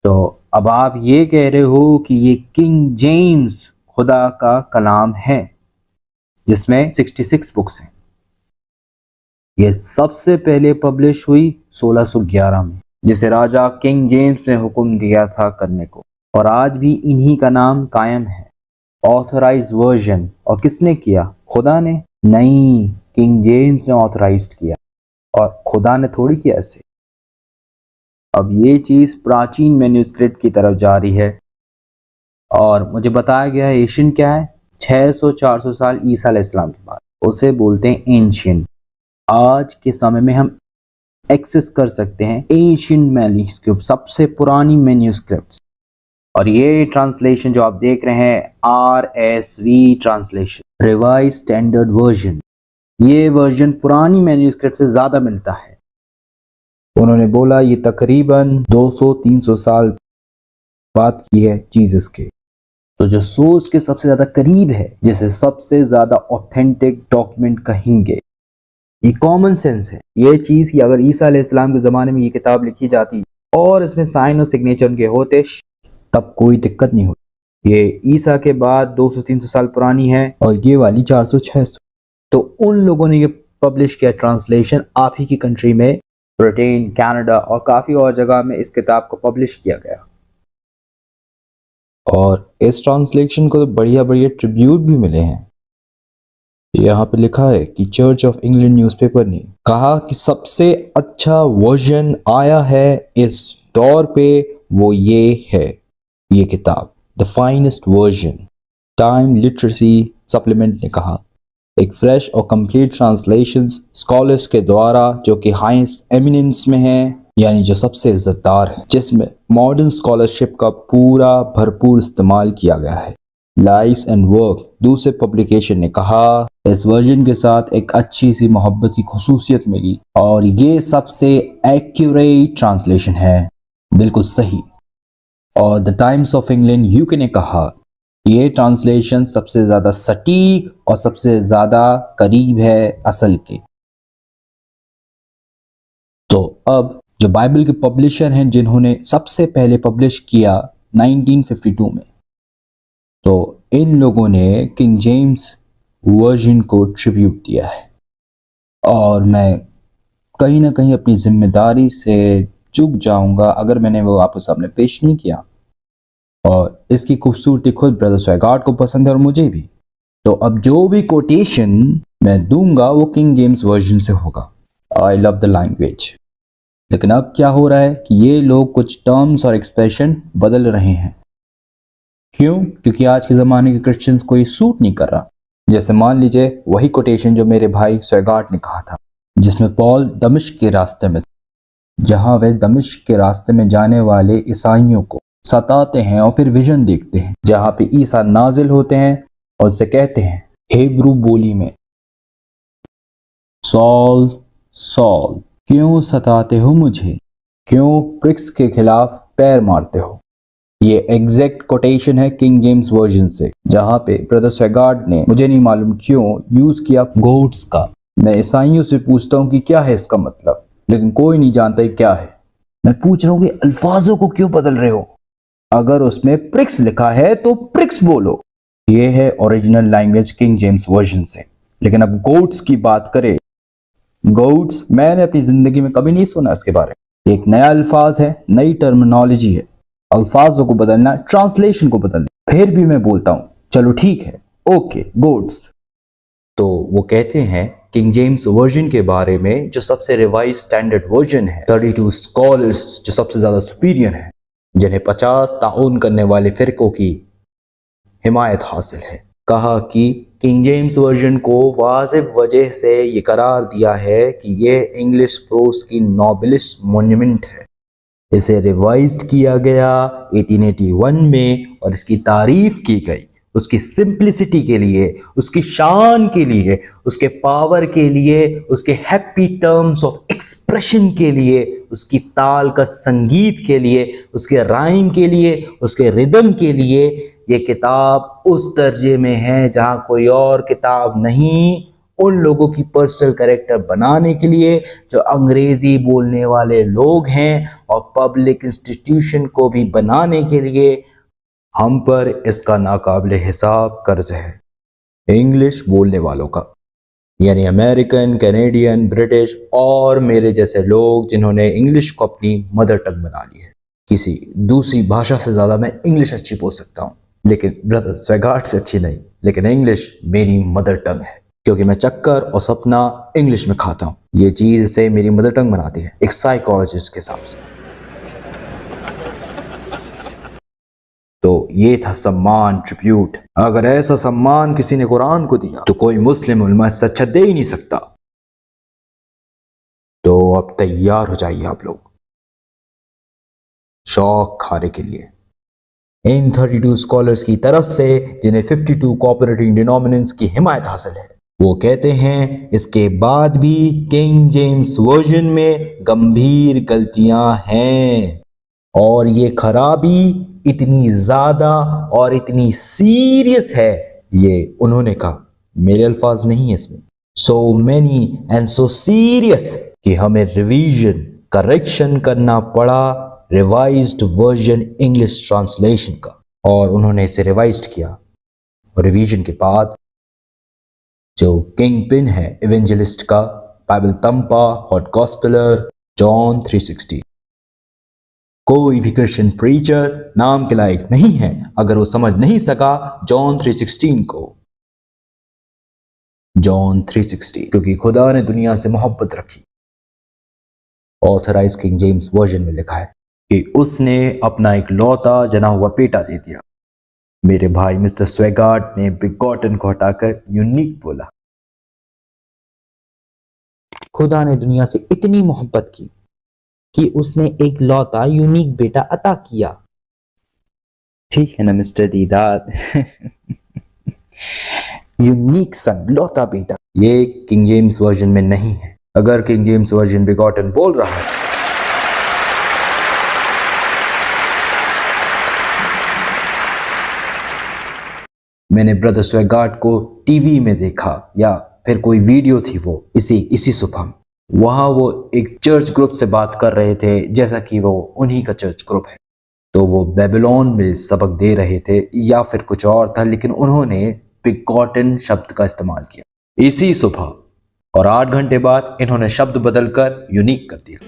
तो अब आप ये कह रहे हो कि ये किंग जेम्स खुदा का कलाम है जिसमें 66 बुक्स हैं। ये सबसे पहले पब्लिश हुई 1611 में, जिसे राजा किंग जेम्स ने हुक्म दिया था करने को, और आज भी इन्हीं का नाम कायम है ऑथराइज वर्जन। और किसने किया? खुदा ने नहीं, किंग जेम्स ने ऑथराइज्ड किया, और खुदा ने थोड़ी किया ऐसे। अब ये चीज प्राचीन मैन्युस्क्रिप्ट की तरफ जा रही है, और मुझे बताया गया है एशियन क्या है, 600-400 साल ईसा अलैहिस्सलाम के बाद, उसे बोलते हैं एंशियंट। आज के समय में हम एक्सेस कर सकते हैं एशियन मैन्युस्क्रिप्ट, सबसे पुरानी मैन्युस्क्रिप्ट्स। और ये ट्रांसलेशन जो आप देख रहे हैं RSV translation, revise standard version, ये वर्जन पुरानी मैन्युस्क्रिप्ट से ज्यादा मिलता है। उन्होंने बोला ये तकरीबन 200-300 साल बात की है जीसस के। तो जो सोर्स के सबसे ज्यादा करीब है, जिसे सबसे ज्यादा ऑथेंटिक डॉक्यूमेंट कहेंगे, ये कॉमन सेंस है। ये चीज कि अगर ईसा अलैहिस्सलाम के जमाने में ये किताब लिखी जाती और इसमें साइन और सिग्नेचर उनके होते, तब कोई दिक्कत नहीं होती। ये ईसा के बाद 200-300 साल पुरानी है, और ये वाली 400-600। तो उन लोगों ने ये पब्लिश किया ट्रांसलेशन, आप ही की कंट्री में, ब्रिटेन, कनाडा और काफी और जगह में इस किताब को पब्लिश किया गया। और इस ट्रांसलेशन को तो बढ़िया बढ़िया ट्रिब्यूट भी मिले हैं। यहाँ पे लिखा है कि चर्च ऑफ इंग्लैंड न्यूज़पेपर ने कहा कि सबसे अच्छा वर्जन आया है इस दौर पे, वो ये है, ये किताब the finest version. Time literacy supplement ने कहा एक फ्रेश और कंप्लीट ट्रांसलेशन स्कॉलर्स के द्वारा जो कि हाईएस्ट एमिनेंस में है, यानी जो सबसे इज्जतदार है, जिसमें मॉडर्न स्कॉलरशिप का पूरा भरपूर इस्तेमाल किया गया है। लाइफ्स एंड वर्क दूसरे पब्लिकेशन ने कहा इस वर्जन के साथ एक अच्छी सी मोहब्बत की खुसूसियत मिली, और ये सबसे एक्यूरेट ट्रांसलेशन है, बिल्कुल सही। और the times of England UK ने कहा ये ट्रांसलेशन सबसे ज्यादा सटीक और सबसे ज्यादा करीब है असल के। तो अब जो बाइबल के पब्लिशर हैं जिन्होंने सबसे पहले पब्लिश किया 1952 में, तो इन लोगों ने किंग जेम्स वर्जन को ट्रिब्यूट दिया है, और मैं कहीं ना कहीं अपनी जिम्मेदारी से चूक जाऊंगा अगर मैंने वो आपके सामने पेश नहीं किया। और इसकी खूबसूरती खुद ब्रदर स्वेगार्ड को पसंद है और मुझे भी। तो अब जो भी कोटेशन मैं दूंगा वो किंग जेम्स वर्जन से होगा। I love the language. लेकिन अब क्या हो रहा है कि ये लोग कुछ टर्म्स और एक्सप्रेशन बदल रहे हैं। क्यों? क्योंकि आज के ज़माने के क्रिश्चियंस को ये सूट नहीं कर रहा। जैसे मान लीजिए वही कोटेशन जो मेरे भाई स्वेगार्ड ने कहा था, जिसमें पॉल दमिश्क के रास्ते में, जहां वे दमिश्क के रास्ते में जाने वाले ईसाइयों को सताते हैं और फिर विजन देखते हैं जहां पे ईसा नाजिल होते हैं और उसे कहते हैं हिब्रू बोली में, सॉल सॉल क्यों सताते हो मुझे, क्यों प्रिक्स के खिलाफ पैर मारते हो। ये एग्जैक्ट कोटेशन है किंग जेम्स वर्जन से, जहां पे ब्रदर स्वेगार्ड ने मुझे नहीं मालूम क्यों यूज किया गोट्स का। मैं ईसाइयों से पूछता हूँ कि क्या है इसका मतलब, लेकिन कोई नहीं जानता क्या है। मैं पूछ रहा हूँ कि अल्फाजों को क्यों बदल रहे हो, अगर उसमें प्रिक्स लिखा है तो प्रिक्स बोलो। ये है original language king James version से। लेकिन अब गोट्स की बात करें, गोट्स मैंने अपनी जिंदगी में कभी नहीं सुना इसके बारे में। एक नया अल्फाज है, नई टर्मिनोलॉजी है। अल्फाजों को बदलना, ट्रांसलेशन को बदलना, फिर भी मैं बोलता हूं चलो ठीक है, ओके गोट्स। तो वो कहते हैं किंग जेम्स वर्जन के बारे में, जो सबसे रिवाइज स्टैंडर्ड वर्जन है, 32 स्कॉलर्स जो सबसे ज्यादा सुपीरियर है, जिन्हें 50 ताउन करने वाले फिरकों की हिमायत हासिल है, कहा कि किंग जेम्स वर्जन को वाजिब वजह से ये करार दिया है कि ये इंग्लिश प्रोस की नोबेलिस्ट मोन्यूमेंट है। इसे रिवाइज्ड किया गया 1881 में और इसकी तारीफ की गई उसकी सिंप्लिसिटी के लिए, उसकी शान के लिए, उसके पावर के लिए, उसके हैप्पी टर्म्स ऑफ एक्सप्रेशन के लिए, उसकी ताल का संगीत के लिए, उसके राइम के लिए, उसके रिदम के लिए। ये किताब उस दर्जे में है जहां कोई और किताब नहीं उन लोगों की पर्सनल कैरेक्टर बनाने के लिए जो अंग्रेजी बोलने वाले लोग हैं, और पब्लिक इंस्टीट्यूशन को भी बनाने के लिए हम पर इसका नाकाबिले हिसाब कर्ज है। इंग्लिश बोलने वालों का, यानी अमेरिकन, कैनेडियन, ब्रिटिश और मेरे जैसे लोग जिन्होंने इंग्लिश को अपनी मदर टंग बना ली है। किसी दूसरी भाषा से ज़्यादा मैं इंग्लिश अच्छी बोल सकता हूँ, लेकिन ब्रदर स्वेगार्ड से अच्छी नहीं। लेकिन इंग्लिश मेरी मदर टंग है, क्योंकि मैं चक्कर और सपना इंग्लिश में खाता हूँ। ये चीज़ इसे मेरी मदर टंग बनाती है एक साइकोलॉजिस्ट के हिसाब से। तो ये था सम्मान, ट्रिब्यूट। अगर ऐसा सम्मान किसी ने कुरान को दिया तो कोई मुस्लिम उलमा इससे अच्छा दे ही नहीं सकता। तो अब तैयार हो जाइए आप लोग शौक खाने के लिए। इन 32 स्कॉलर्स की तरफ से, जिन्हें 52 कोऑपरेटिंग डिनोमिनेंट्स की हिमायत हासिल है, वो कहते हैं इसके बाद भी किंग जेम्स वर्जन में गंभीर गलतियां हैं, और ये खराबी इतनी ज्यादा और इतनी सीरियस है, ये उन्होंने कहा, मेरे अल्फाज नहीं है इसमें, so many and so serious कि हमें रिवीजन, करेक्शन करना पड़ा रिवाइज्ड वर्जन इंग्लिश ट्रांसलेशन का। और उन्होंने इसे रिवाइज्ड किया, और रिवीजन के बाद जो किंग पिन है इवेंजलिस्ट का, बाइबल तंपा, हॉट गॉस्पेलर, जॉन 3:16, कोई भी क्रिश्चियन प्रीचर नाम के लायक नहीं है अगर वो समझ नहीं सका जॉन 3:16 को। जॉन 3:16, क्योंकि खुदा ने दुनिया से मोहब्बत रखी। ऑथराइज किंग जेम्स वर्जन में लिखा है कि उसने अपना एक लौता जना हुआ बेटा दे दिया। मेरे भाई मिस्टर स्वेगार्ड ने बिगॉटन को हटाकर यूनिक बोला। खुदा ने दुनिया से इतनी मोहब्बत की कि उसने एक लौता यूनिक बेटा अता किया। ठीक है ना मिस्टर दीदार। यूनिक सन, लौता बेटा। ये किंग जेम्स वर्जन में नहीं है। अगर किंग जेम्स वर्जन बिगॉटन बोल रहा है मैंने ब्रदर स्वेगार्ड को टीवी में देखा, या फिर कोई वीडियो थी वो इसी सुबह, वहां वो एक चर्च ग्रुप से बात कर रहे थे जैसा कि वो उन्हीं का चर्च ग्रुप है। तो वो बेबीलोन में सबक दे रहे थे या फिर कुछ और था, लेकिन उन्होंने बिगॉटन शब्द का इस्तेमाल किया इसी सुबह, और 8 घंटे बाद इन्होंने शब्द बदलकर यूनिक कर दिया।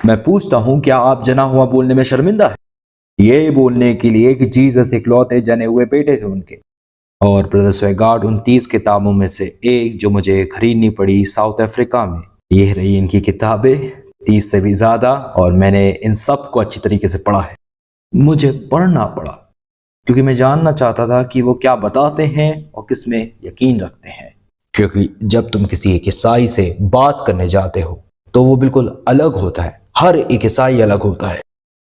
मैं पूछता हूं, क्या आप जना हुआ बोलने में शर्मिंदा है? ये बोलने के लिए कि जीसस इकलौते जने हुए बेटे थे उनके। और ब्रदर स्वेगार्ड उन 30 किताबों में से एक जो मुझे खरीदनी पड़ी साउथ अफ्रीका में, ये रही इनकी किताबें, 30 से भी ज्यादा, और मैंने इन सब को अच्छी तरीके से पढ़ा है। मुझे पढ़ना पड़ा क्योंकि मैं जानना चाहता था कि वो क्या बताते हैं और किस में यकीन रखते हैं। क्योंकि जब तुम किसी एक ईसाई से बात करने जाते हो तो वो बिल्कुल अलग होता है, हर एक ईसाई अलग होता है।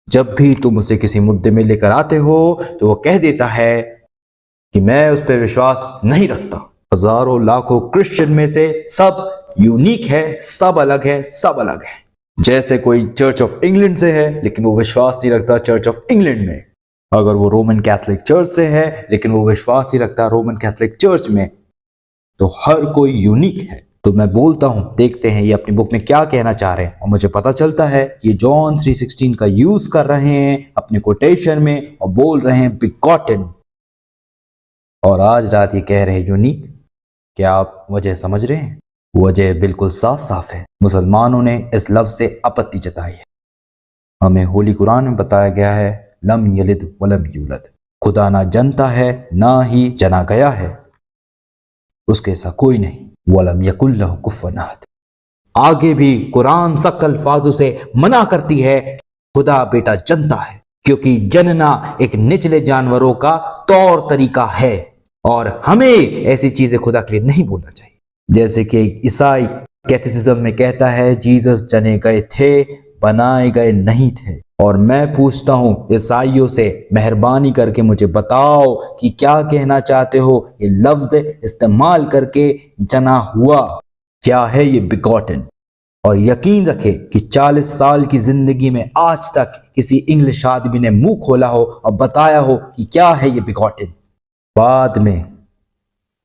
जब भी तुम उसे किसी मुद्दे में लेकर आते हो तो वो कह देता है कि मैं उस पर विश्वास नहीं रखता। हजारों लाखों क्रिश्चियन में से सब यूनिक है, सब अलग है, सब अलग है। जैसे कोई चर्च ऑफ इंग्लैंड से है लेकिन वो विश्वास नहीं रखता चर्च ऑफ इंग्लैंड में। अगर वो रोमन कैथोलिक चर्च से है लेकिन वो विश्वास नहीं रखता रोमन कैथोलिक चर्च में। तो हर कोई यूनिक है। तो मैं बोलता हूं, देखते हैं ये अपनी बुक में क्या कहना चाह रहे हैं। और मुझे पता चलता है कि जॉन 3:16 का यूज कर रहे हैं अपने कोटेशन में और बोल रहे हैं बिगॉटन। और आज रात ये कह रहे हैं यूनिक। क्या आप वजह समझ रहे हैं? वजह बिल्कुल साफ साफ है। मुसलमानों ने इस लफ्ज से आपत्ति जताई है। हमें होली कुरान में बताया गया है लम यलिद वलम यूलद, खुदा ना जनता है ना ही जना गया है, उसके ऐसा कोई नहीं। वलम यकुल्लहु कुफुवन अहद। आगे भी कुरान सख्त अल्फाजों से मना करती है खुदा बेटा जनता है, क्योंकि जनना एक निचले जानवरों का तौर तरीका है और हमें ऐसी चीजें खुदा के लिए नहीं बोलना चाहिए। जैसे कि ईसाई कैथेसिज्म में कहता है जीसस जने गए थे, बनाए गए नहीं थे। और मैं पूछता हूं ईसाइयों से, मेहरबानी करके मुझे बताओ कि क्या कहना चाहते हो ये लफ्ज इस्तेमाल करके जना हुआ। क्या है ये बिगॉटन? और यकीन रखे कि 40 साल की जिंदगी में आज तक किसी इंग्लिश आदमी ने मुंह खोला हो और बताया हो कि क्या है ये बिगॉटन। बाद में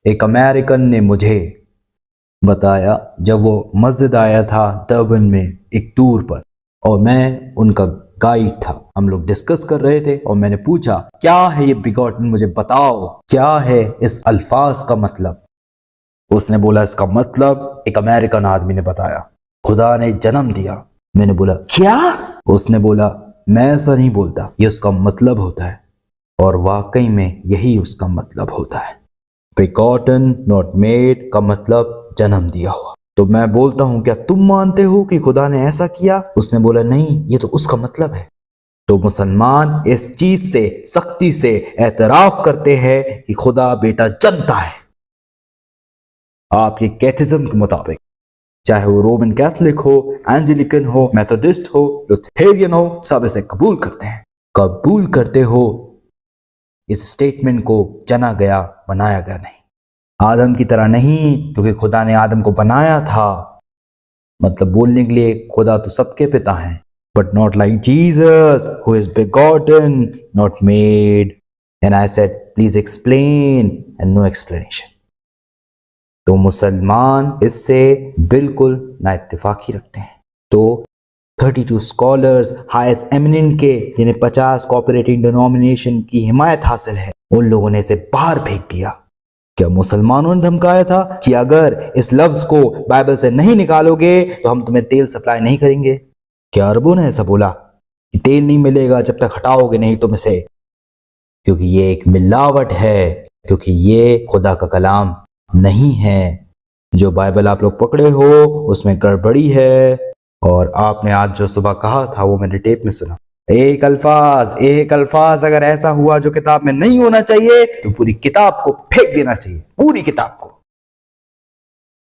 एक अमेरिकन ने मुझे बताया जब वो मस्जिद आया था डर्बन में एक टूर पर, और मैं उनका गाइड था। हम लोग डिस्कस कर रहे थे और मैंने पूछा क्या है ये बिगॉटन, मुझे बताओ क्या है इस अल्फाज का मतलब। उसने बोला इसका मतलब, एक अमेरिकन आदमी ने बताया, खुदा ने जन्म दिया। मैंने बोला क्या? उसने बोला मैं ऐसा नहीं बोलता, ये उसका मतलब होता है। और वाकई में यही उसका मतलब होता है। बिगॉटन नॉट मेड का मतलब जन्म दिया हुआ। तो मैं बोलता हूं क्या तुम मानते हो कि खुदा ने ऐसा किया? उसने बोला नहीं, ये तो उसका मतलब है। तो मुसलमान इस चीज से सख्ती से एतराफ करते हैं कि खुदा बेटा जनता है। आपके कैथेसिज्म के मुताबिक, चाहे वो रोमन कैथोलिक हो, एंजेलिकन हो, मेथोडिस्ट हो, लुथेरियन हो, सब इसे कबूल करते हैं। कबूल करते हो इस स्टेटमेंट को जना गया बनाया गया नहीं, आदम की तरह नहीं, क्योंकि खुदा ने आदम को बनाया था। मतलब बोलने के लिए खुदा तो सबके पिता हैं, but not like Jesus who is begotten not made. And I said please explain, and no explanation. तो मुसलमान इससे बिल्कुल ना इत्तेफाकी रखते हैं। तो 32 स्कॉलर्स हाईएस्ट एमिनेंट के, जिन्हें 50 कोऑपरेटिंग डिनोमिनेशन की हिमायत हासिल है, उन लोगों ने इसे बाहर फेंक दिया। क्या मुसलमानों ने धमकाया था कि अगर इस लफ्ज को बाइबल से नहीं निकालोगे तो हम तुम्हें तेल सप्लाई नहीं करेंगे? क्या अरबों ने ऐसा बोला कि तेल नहीं मिलेगा जब तक हटाओगे नहीं तुम इसे? क्योंकि ये एक मिलावट है, क्योंकि ये खुदा का कलाम नहीं है। जो बाइबल आप लोग पकड़े हो उसमें गड़बड़ी है। और आपने आज जो सुबह कहा था वो मैंने टेप में सुना, एक अल्फाज अगर ऐसा हुआ जो किताब में नहीं होना चाहिए तो पूरी किताब को फेंक देना चाहिए, पूरी किताब को।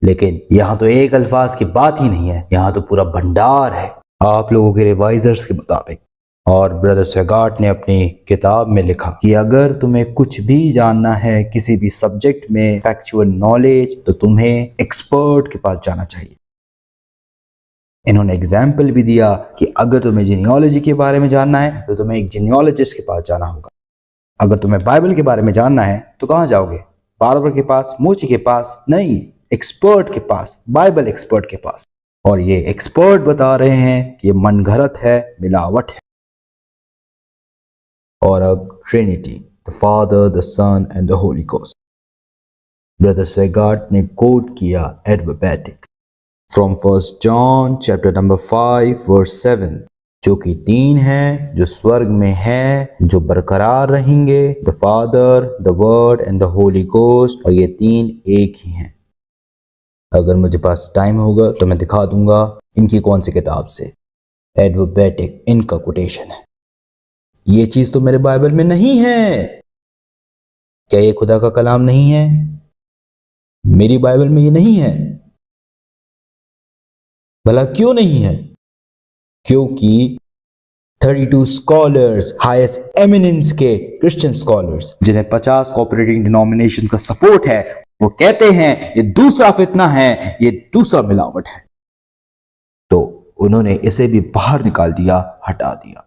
लेकिन यहां तो एक अल्फाज की बात ही नहीं है, यहां तो पूरा भंडार है आप लोगों के रिवाइजर्स के मुताबिक। और ब्रदर स्वेगार्ट ने अपनी किताब में लिखा कि अगर तुम्हें कुछ भी जानना है किसी भी सब्जेक्ट में, फैक्चुअल नॉलेज, तो तुम्हें एक्सपर्ट के पास जाना चाहिए। इन्होंने एग्जाम्पल भी दिया कि अगर तुम्हें जीनियोलॉजी के बारे में जानना है तो तुम्हें एक जीनियोलॉजिस्ट के पास जाना होगा। अगर तुम्हें बाइबल के बारे में जानना है तो कहाँ जाओगे? बारबर के पास, मोची के पास? नहीं, एक्सपर्ट के पास, बाइबल एक्सपर्ट के पास। और ये एक्सपर्ट बता रहे हैं कि ये मनगढ़ंत है, मिलावट है। और अब trinity, the father, the son and the holy ghost. Brother Swaggart ने कोट किया ad verbatim from 1 John chapter number 5 verse 7, जो कि 3 है, जो स्वर्ग में है, जो बरकरार रहेंगे, the father, the word and the holy ghost. और ये 3 एक ही हैं। अगर मुझे पास टाइम होगा तो मैं दिखा दूंगा इनकी कौन सी किताब से एडवर्बैटिक इनका कोटेशन है। ये चीज तो मेरे बाइबल में नहीं है। क्या ये खुदा का कलाम नहीं है? मेरी बाइबल में ये नहीं है। भला क्यों नहीं है? क्योंकि 32 स्कॉलर्स, हाईएस्ट एमिनेंस के क्रिश्चियन स्कॉलर्स, जिन्हें 50 कोऑपरेटिंग डिनोमिनेशन का सपोर्ट है, वो कहते हैं ये दूसरा फितना है, ये दूसरा मिलावट है। तो उन्होंने इसे भी बाहर निकाल दिया, हटा दिया।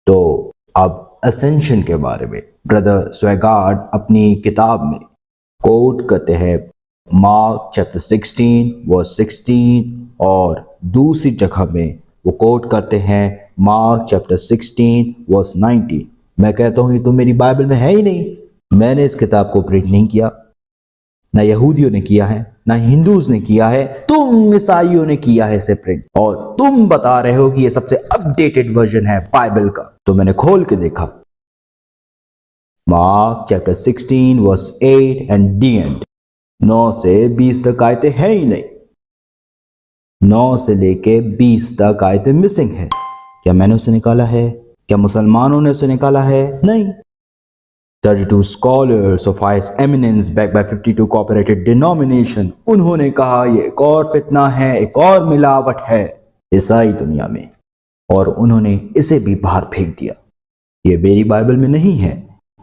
तो अब असेंशन के बारे में ब्रदर स्वेगार्ड अपनी किताब में कोट करते हैं मार्क चैप्टर 16 वर्स 16, और दूसरी जगह में वो कोट करते हैं मार्क चैप्टर 16 वर्स 19। मैं कहता हूं ये तो मेरी बाइबल में है ही नहीं। मैंने इस किताब को प्रिंट नहीं किया, ना यहूदियों ने किया है, ना हिंदूज ने किया है, तुम ईसाइयों ने किया है इसे प्रिंट, और तुम बता रहे हो कि ये सबसे अपडेटेड वर्जन है बाइबल का। तो मैंने खोल के देखा Mark chapter 16 verse 8 and the end, 9 से 20 तक आयतें है ही नहीं। 9 से लेके 20 तक आयतें मिसिंग है। क्या मैंने उसे निकाला है? क्या मुसलमानों ने उसे निकाला है? नहीं। 32 scholars of highest eminence backed by 52 cooperated denomination, उन्होंने कहा ये एक और फितना है, एक और मिलावट है ईसाई दुनिया में, और उन्होंने इसे भी बाहर फेंक दिया। ये मेरी बाइबल में नहीं है,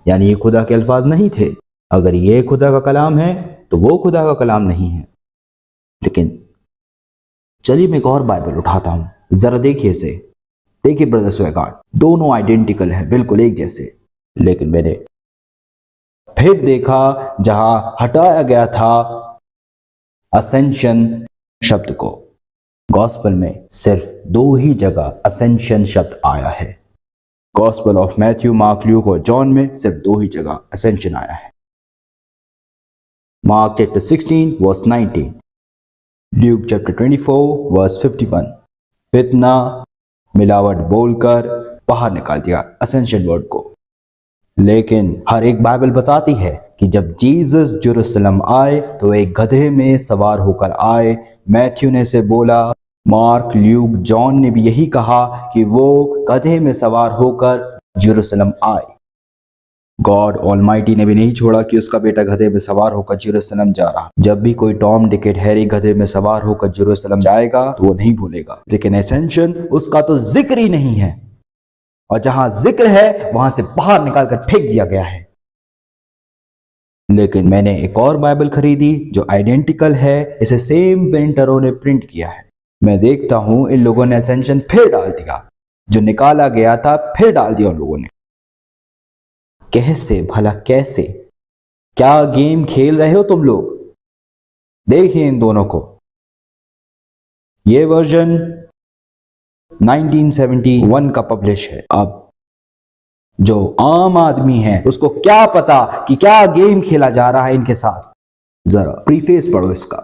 यानी ये खुदा के अल्फाज नहीं थे। अगर ये खुदा का कलाम है तो वो खुदा का कलाम नहीं है। लेकिन चलिए मैं एक और बाइबल उठाता हूं, जरा देखिए इसे। देखिए ब्रदर स्वेगार्ड, दोनों आइडेंटिकल है, बिल्कुल एक जैसे। लेकिन मैंने फिर देखा जहां हटाया गया था असेंशन शब्द को, गॉस्पल में सिर्फ 2 ही जगह असेंशन शब्द आया है। Gospel of Matthew, Mark, Luke और जॉन में सिर्फ 2 ही जगह असेंशन आया है। Mark chapter 16 verse 19, Luke chapter 24 verse 51। फितना, मिलावट बोलकर बाहर निकाल दिया असेंशन वर्ड को। लेकिन हर एक बाइबल बताती है कि जब जीसस जेरूशलम आए तो एक गधे में सवार होकर आए। मैथ्यू ने से बोला, मार्क, ल्यूक, जॉन ने भी यही कहा कि वो गधे में सवार होकर जेरूशलम आए। गॉड ऑलमाइटी ने भी नहीं छोड़ा कि उसका बेटा गधे में सवार होकर जेरूशलम जा रहा। जब भी कोई टॉम, डिक, हैरी गधे में सवार होकर जेरूशलम जाएगा तो वो नहीं भूलेगा। लेकिन एसेंशन, उसका तो जिक्र ही नहीं है, और जहां जिक्र है वहां से बाहर निकालकर फेंक दिया गया है। लेकिन मैंने एक और बाइबल खरीदी जो आइडेंटिकल है, इसे सेम प्रिंटरों ने प्रिंट किया है। मैं देखता हूं इन लोगों ने असेंशन फिर डाल दिया, जो निकाला गया था फिर डाल दिया उन लोगों ने। कैसे भला, कैसे? क्या गेम खेल रहे हो तुम लोग? देखिए इन दोनों को। ये वर्जन 1971 का पब्लिश है। अब जो आम आदमी है उसको क्या पता कि क्या गेम खेला जा रहा है इनके साथ। जरा प्रीफेस पढ़ो इसका।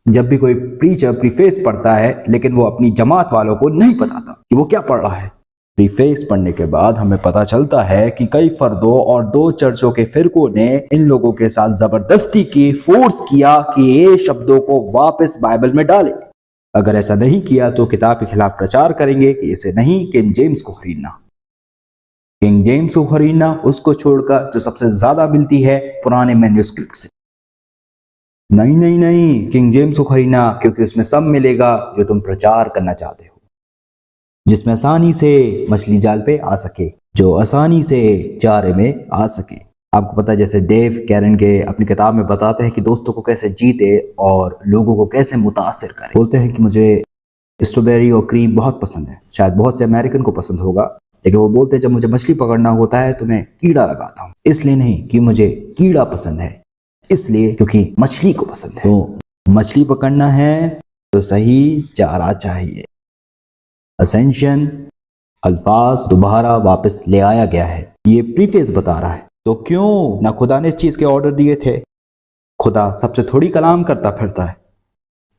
जब भी कोई प्रीचर प्रीफेस पढ़ता है, लेकिन वो अपनी जमात वालों को नहीं बताता कि वो क्या पढ़ रहा है। प्रीफेस पढ़ने के बाद हमें पता चलता है कि कई फर्दों और 2 चर्चों के फिरकों ने इन लोगों के साथ जबरदस्ती की, फोर्स किया कि ये शब्दों को वापस बाइबल में डालें। अगर ऐसा नहीं किया तो किताब के खिलाफ प्रचार करेंगे कि इसे नहीं, किंग जेम्स को खरीदना। किंग जेम्स को खरीदना, उसको छोड़कर जो सबसे ज्यादा मिलती है पुराने मैन्युस्क्रिप्ट से। नहीं नहीं नहीं, किंग जेम्स को खरीदना, क्योंकि उसमें सब मिलेगा जो तुम प्रचार करना चाहते हो, जिसमें आसानी से मछली जाल पे आ सके, जो आसानी से चारे में आ सके। आपको पता है जैसे डेव कैरन के अपनी किताब में बताते हैं कि दोस्तों को कैसे जीते और लोगों को कैसे मुतासिर करे। बोलते हैं कि मुझे स्ट्रॉबेरी और क्रीम बहुत पसंद है, शायद बहुत से अमेरिकन को पसंद होगा, लेकिन वो बोलते हैं जब मुझे मछली पकड़ना होता है तो मैं कीड़ा लगाता हूँ। इसलिए नहीं कि मुझे कीड़ा पसंद है, इसलिए क्योंकि मछली को पसंद है। तो मछली पकड़ना है तो सही चारा चाहिए। असेंशन अल्फाज दोबारा वापस ले आया गया है, ये प्रीफेस बता रहा है। तो क्यों ना खुदा ने इस चीज के ऑर्डर दिए थे? खुदा सबसे थोड़ी कलाम करता फिरता है,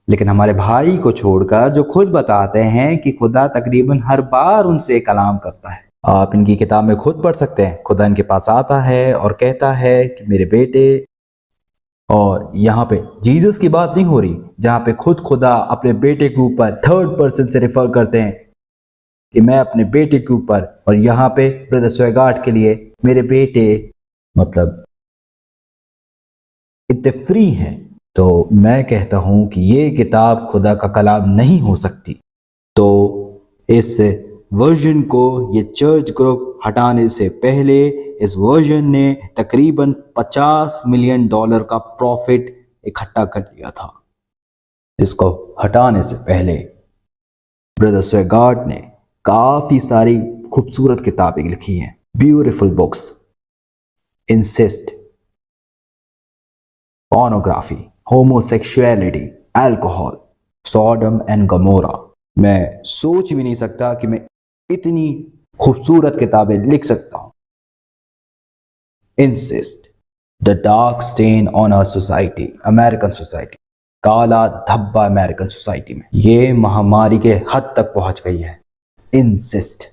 लेकिन हमारे भाई को छोड़कर जो खुद बताते हैं कि खुदा तकरीबन हर बार उनसे कलाम करता है। आप इनकी किताब में खुद पढ़ सकते हैं, खुदा इनके पास आता है और कहता है कि मेरे बेटे, और यहाँ पे जीसस की बात नहीं हो रही, जहाँ पे खुद खुदा अपने बेटे के ऊपर 3rd पर्सन से रेफर करते हैं कि मैं अपने बेटे के ऊपर, और यहाँ पे ब्रदर स्वेगार्ड के लिए मेरे बेटे मतलब इतने फ्री हैं, तो मैं कहता हूँ कि ये किताब खुदा का कलाम नहीं हो सकती। तो इस वर्जन को ये चर्च ग्रुप हटाने से पहले इस वर्जन ने तकरीबन $50 मिलियन का प्रॉफिट इकट्ठा कर लिया था। इसको हटाने से पहले ब्रदर स्वेगार्ड ने काफी सारी खूबसूरत किताबें लिखी हैं, beautiful books, insist, pornography, homosexuality, alcohol, Sodom and Gomorrah। मैं सोच भी नहीं सकता कि मैं इतनी खूबसूरत किताबें लिख सकता हूं। Incest, the dark stain on our society, American society, काला धब्बा अमेरिकन सोसाइटी में, ये महामारी के हद तक पहुंच गई है। Incest,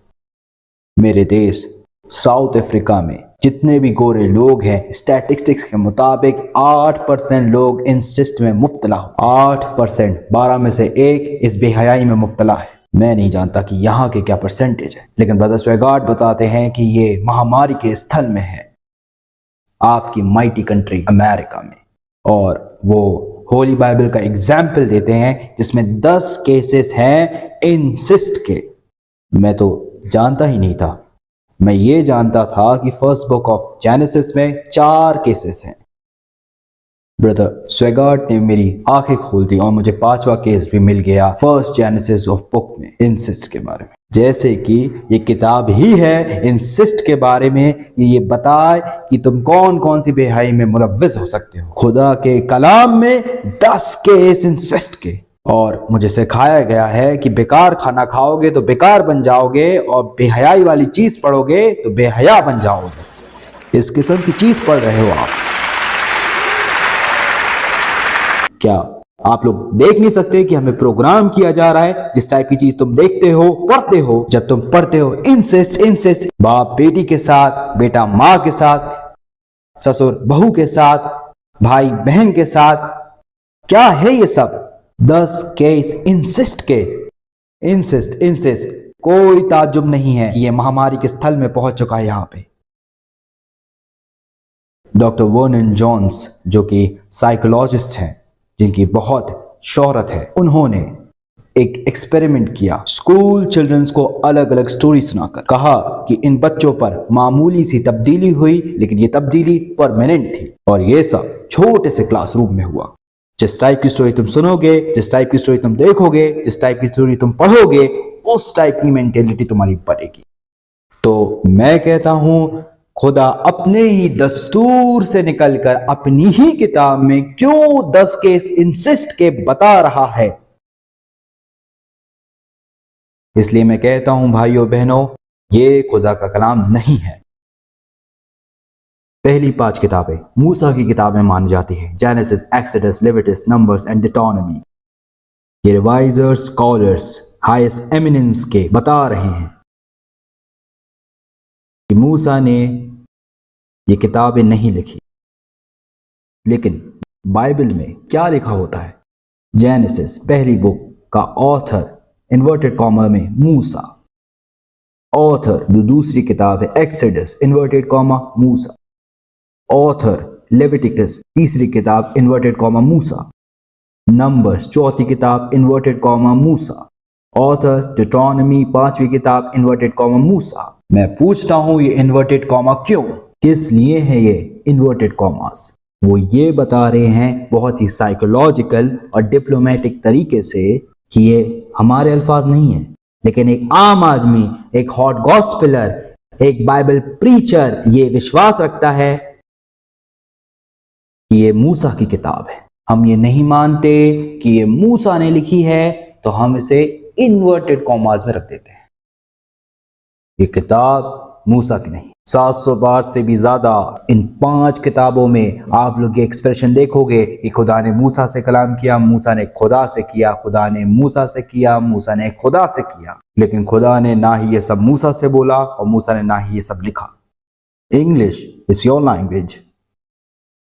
मेरे देश साउथ अफ्रीका में जितने भी गोरे लोग हैं, स्टैटिस्टिक्स के मुताबिक 8% लोग इंसिस्ट में मुब्तला हो। 8%, 12 में से एक इस बेहयाई में मुब्तला है। मैं नहीं जानता कि यहाँ के क्या परसेंटेज है, लेकिन ब्रदर स्वेगार्ड बताते हैं कि ये महामारी के स्थल में है, आपकी माइटी कंट्री अमेरिका में। और वो होली बाइबल का एग्जाम्पल देते हैं जिसमें 10 केसेस हैं इंसिस्ट के। मैं तो जानता ही नहीं था, मैं ये जानता था कि फर्स्ट बुक ऑफ जेनेसिस में 4 केसेस हैं। ब्रदर स्वेगार्ड ने मेरी आंखें खोल दी और मुझे 5वां केस भी मिल गया फर्स्ट जेनेसिस ऑफ बुक में इंसिस्ट के बारे में। जैसे कि ये किताब ही है इंसिस्ट के बारे में, ये बताए कि तुम कौन कौन सी बेहयाई में मुलव्विस हो सकते हो। खुदा के कलाम में 10 केस इंसिस्ट के, और मुझे सिखाया गया है कि बेकार खाना खाओगे तो बेकार बन जाओगे, और बेहयाई वाली चीज पढ़ोगे तो बेहया बन जाओगे। इस किस्म की चीज पढ़ रहे हो आप। क्या आप लोग देख नहीं सकते कि हमें प्रोग्राम किया जा रहा है? जिस टाइप की चीज तुम देखते हो, पढ़ते हो, जब तुम पढ़ते हो इंसेस्ट, बाप बेटी के साथ, बेटा माँ के साथ, ससुर बहू के साथ, भाई बहन के साथ, क्या है ये सब? 10 केस इंसिस्ट के। इंसिस्ट कोई ताज्जुब नहीं है कि ये महामारी के स्थल में पहुंच चुका है। यहां पे डॉक्टर वर्नन जॉन्स, जो कि साइकोलॉजिस्ट हैं, जिनकी बहुत शोहरत है, उन्होंने एक एक्सपेरिमेंट किया। स्कूल चिल्ड्रंस को अलग अलग स्टोरी सुनाकर कहा कि इन बच्चों पर मामूली सी तब्दीली हुई, लेकिन ये तब्दीली परमानेंट थी, और ये सब छोटे से क्लासरूम में हुआ। जिस टाइप की स्टोरी तुम सुनोगे, जिस टाइप की स्टोरी तुम देखोगे, जिस टाइप की स्टोरी तुम पढ़ोगे, उस टाइप की मेंटेलिटी तुम्हारी बढ़ेगी। तो मैं कहता हूं, खुदा अपने ही दस्तूर से निकलकर अपनी ही किताब में क्यों 10 केस इंसिस्ट के बता रहा है। इसलिए मैं कहता हूं भाइयों बहनों, ये खुदा का कलाम नहीं है। पहली 5 किताबें मूसा की किताबें मानी जाती हैं, Genesis, Exodus, Leviticus, Numbers and Deuteronomy. ये रिवाइजर्स, स्कॉलर्स, हाईएस्ट एमिनेंस के बता रहे हैं कि मूसा ने ये किताबें नहीं लिखी। लेकिन बाइबल में क्या लिखा होता है? जेनेसिस पहली बुक का ऑथर इन्वर्टेड कॉमा में मूसा, ऑथर जो दूसरी किताब है एक्सोडस इन्वर्टेड कॉमा मूसा, ऑथर लेविटिकस तीसरी किताब इन्वर्टेड कॉमा मूसा, नंबर्स चौथी किताब इन्वर्टेड कॉमा मूसा, ऑथर डिटोनॉमी 5वीं किताब इन्वर्टेड कॉमा मूसा। मैं पूछता हूं, ये इन्वर्टेड कॉमा क्यों, किस लिए है ये इन्वर्टेड कॉमास? वो ये बता रहे हैं बहुत ही साइकोलॉजिकल और डिप्लोमेटिक तरीके से कि ये हमारे अल्फाज नहीं है, लेकिन एक आम आदमी, एक हॉट गॉस्पेलर, एक बाइबल प्रीचर ये विश्वास रखता है कि ये मूसा की किताब है। हम ये नहीं मानते कि ये मूसा ने लिखी है, तो हम इसे इन्वर्टेड कॉमास में रख देते हैं। ये किताब मूसा की नहीं। 700 बार से भी ज्यादा इन 5 किताबों में आप लोग ये एक्सप्रेशन देखोगे कि खुदा ने मूसा से कलाम किया, मूसा ने खुदा से किया, खुदा ने मूसा से किया, मूसा ने खुदा से किया। लेकिन खुदा ने ना ही ये सब मूसा से बोला और मूसा ने ना ही ये सब लिखा। इंग्लिश इज योर लैंग्वेज,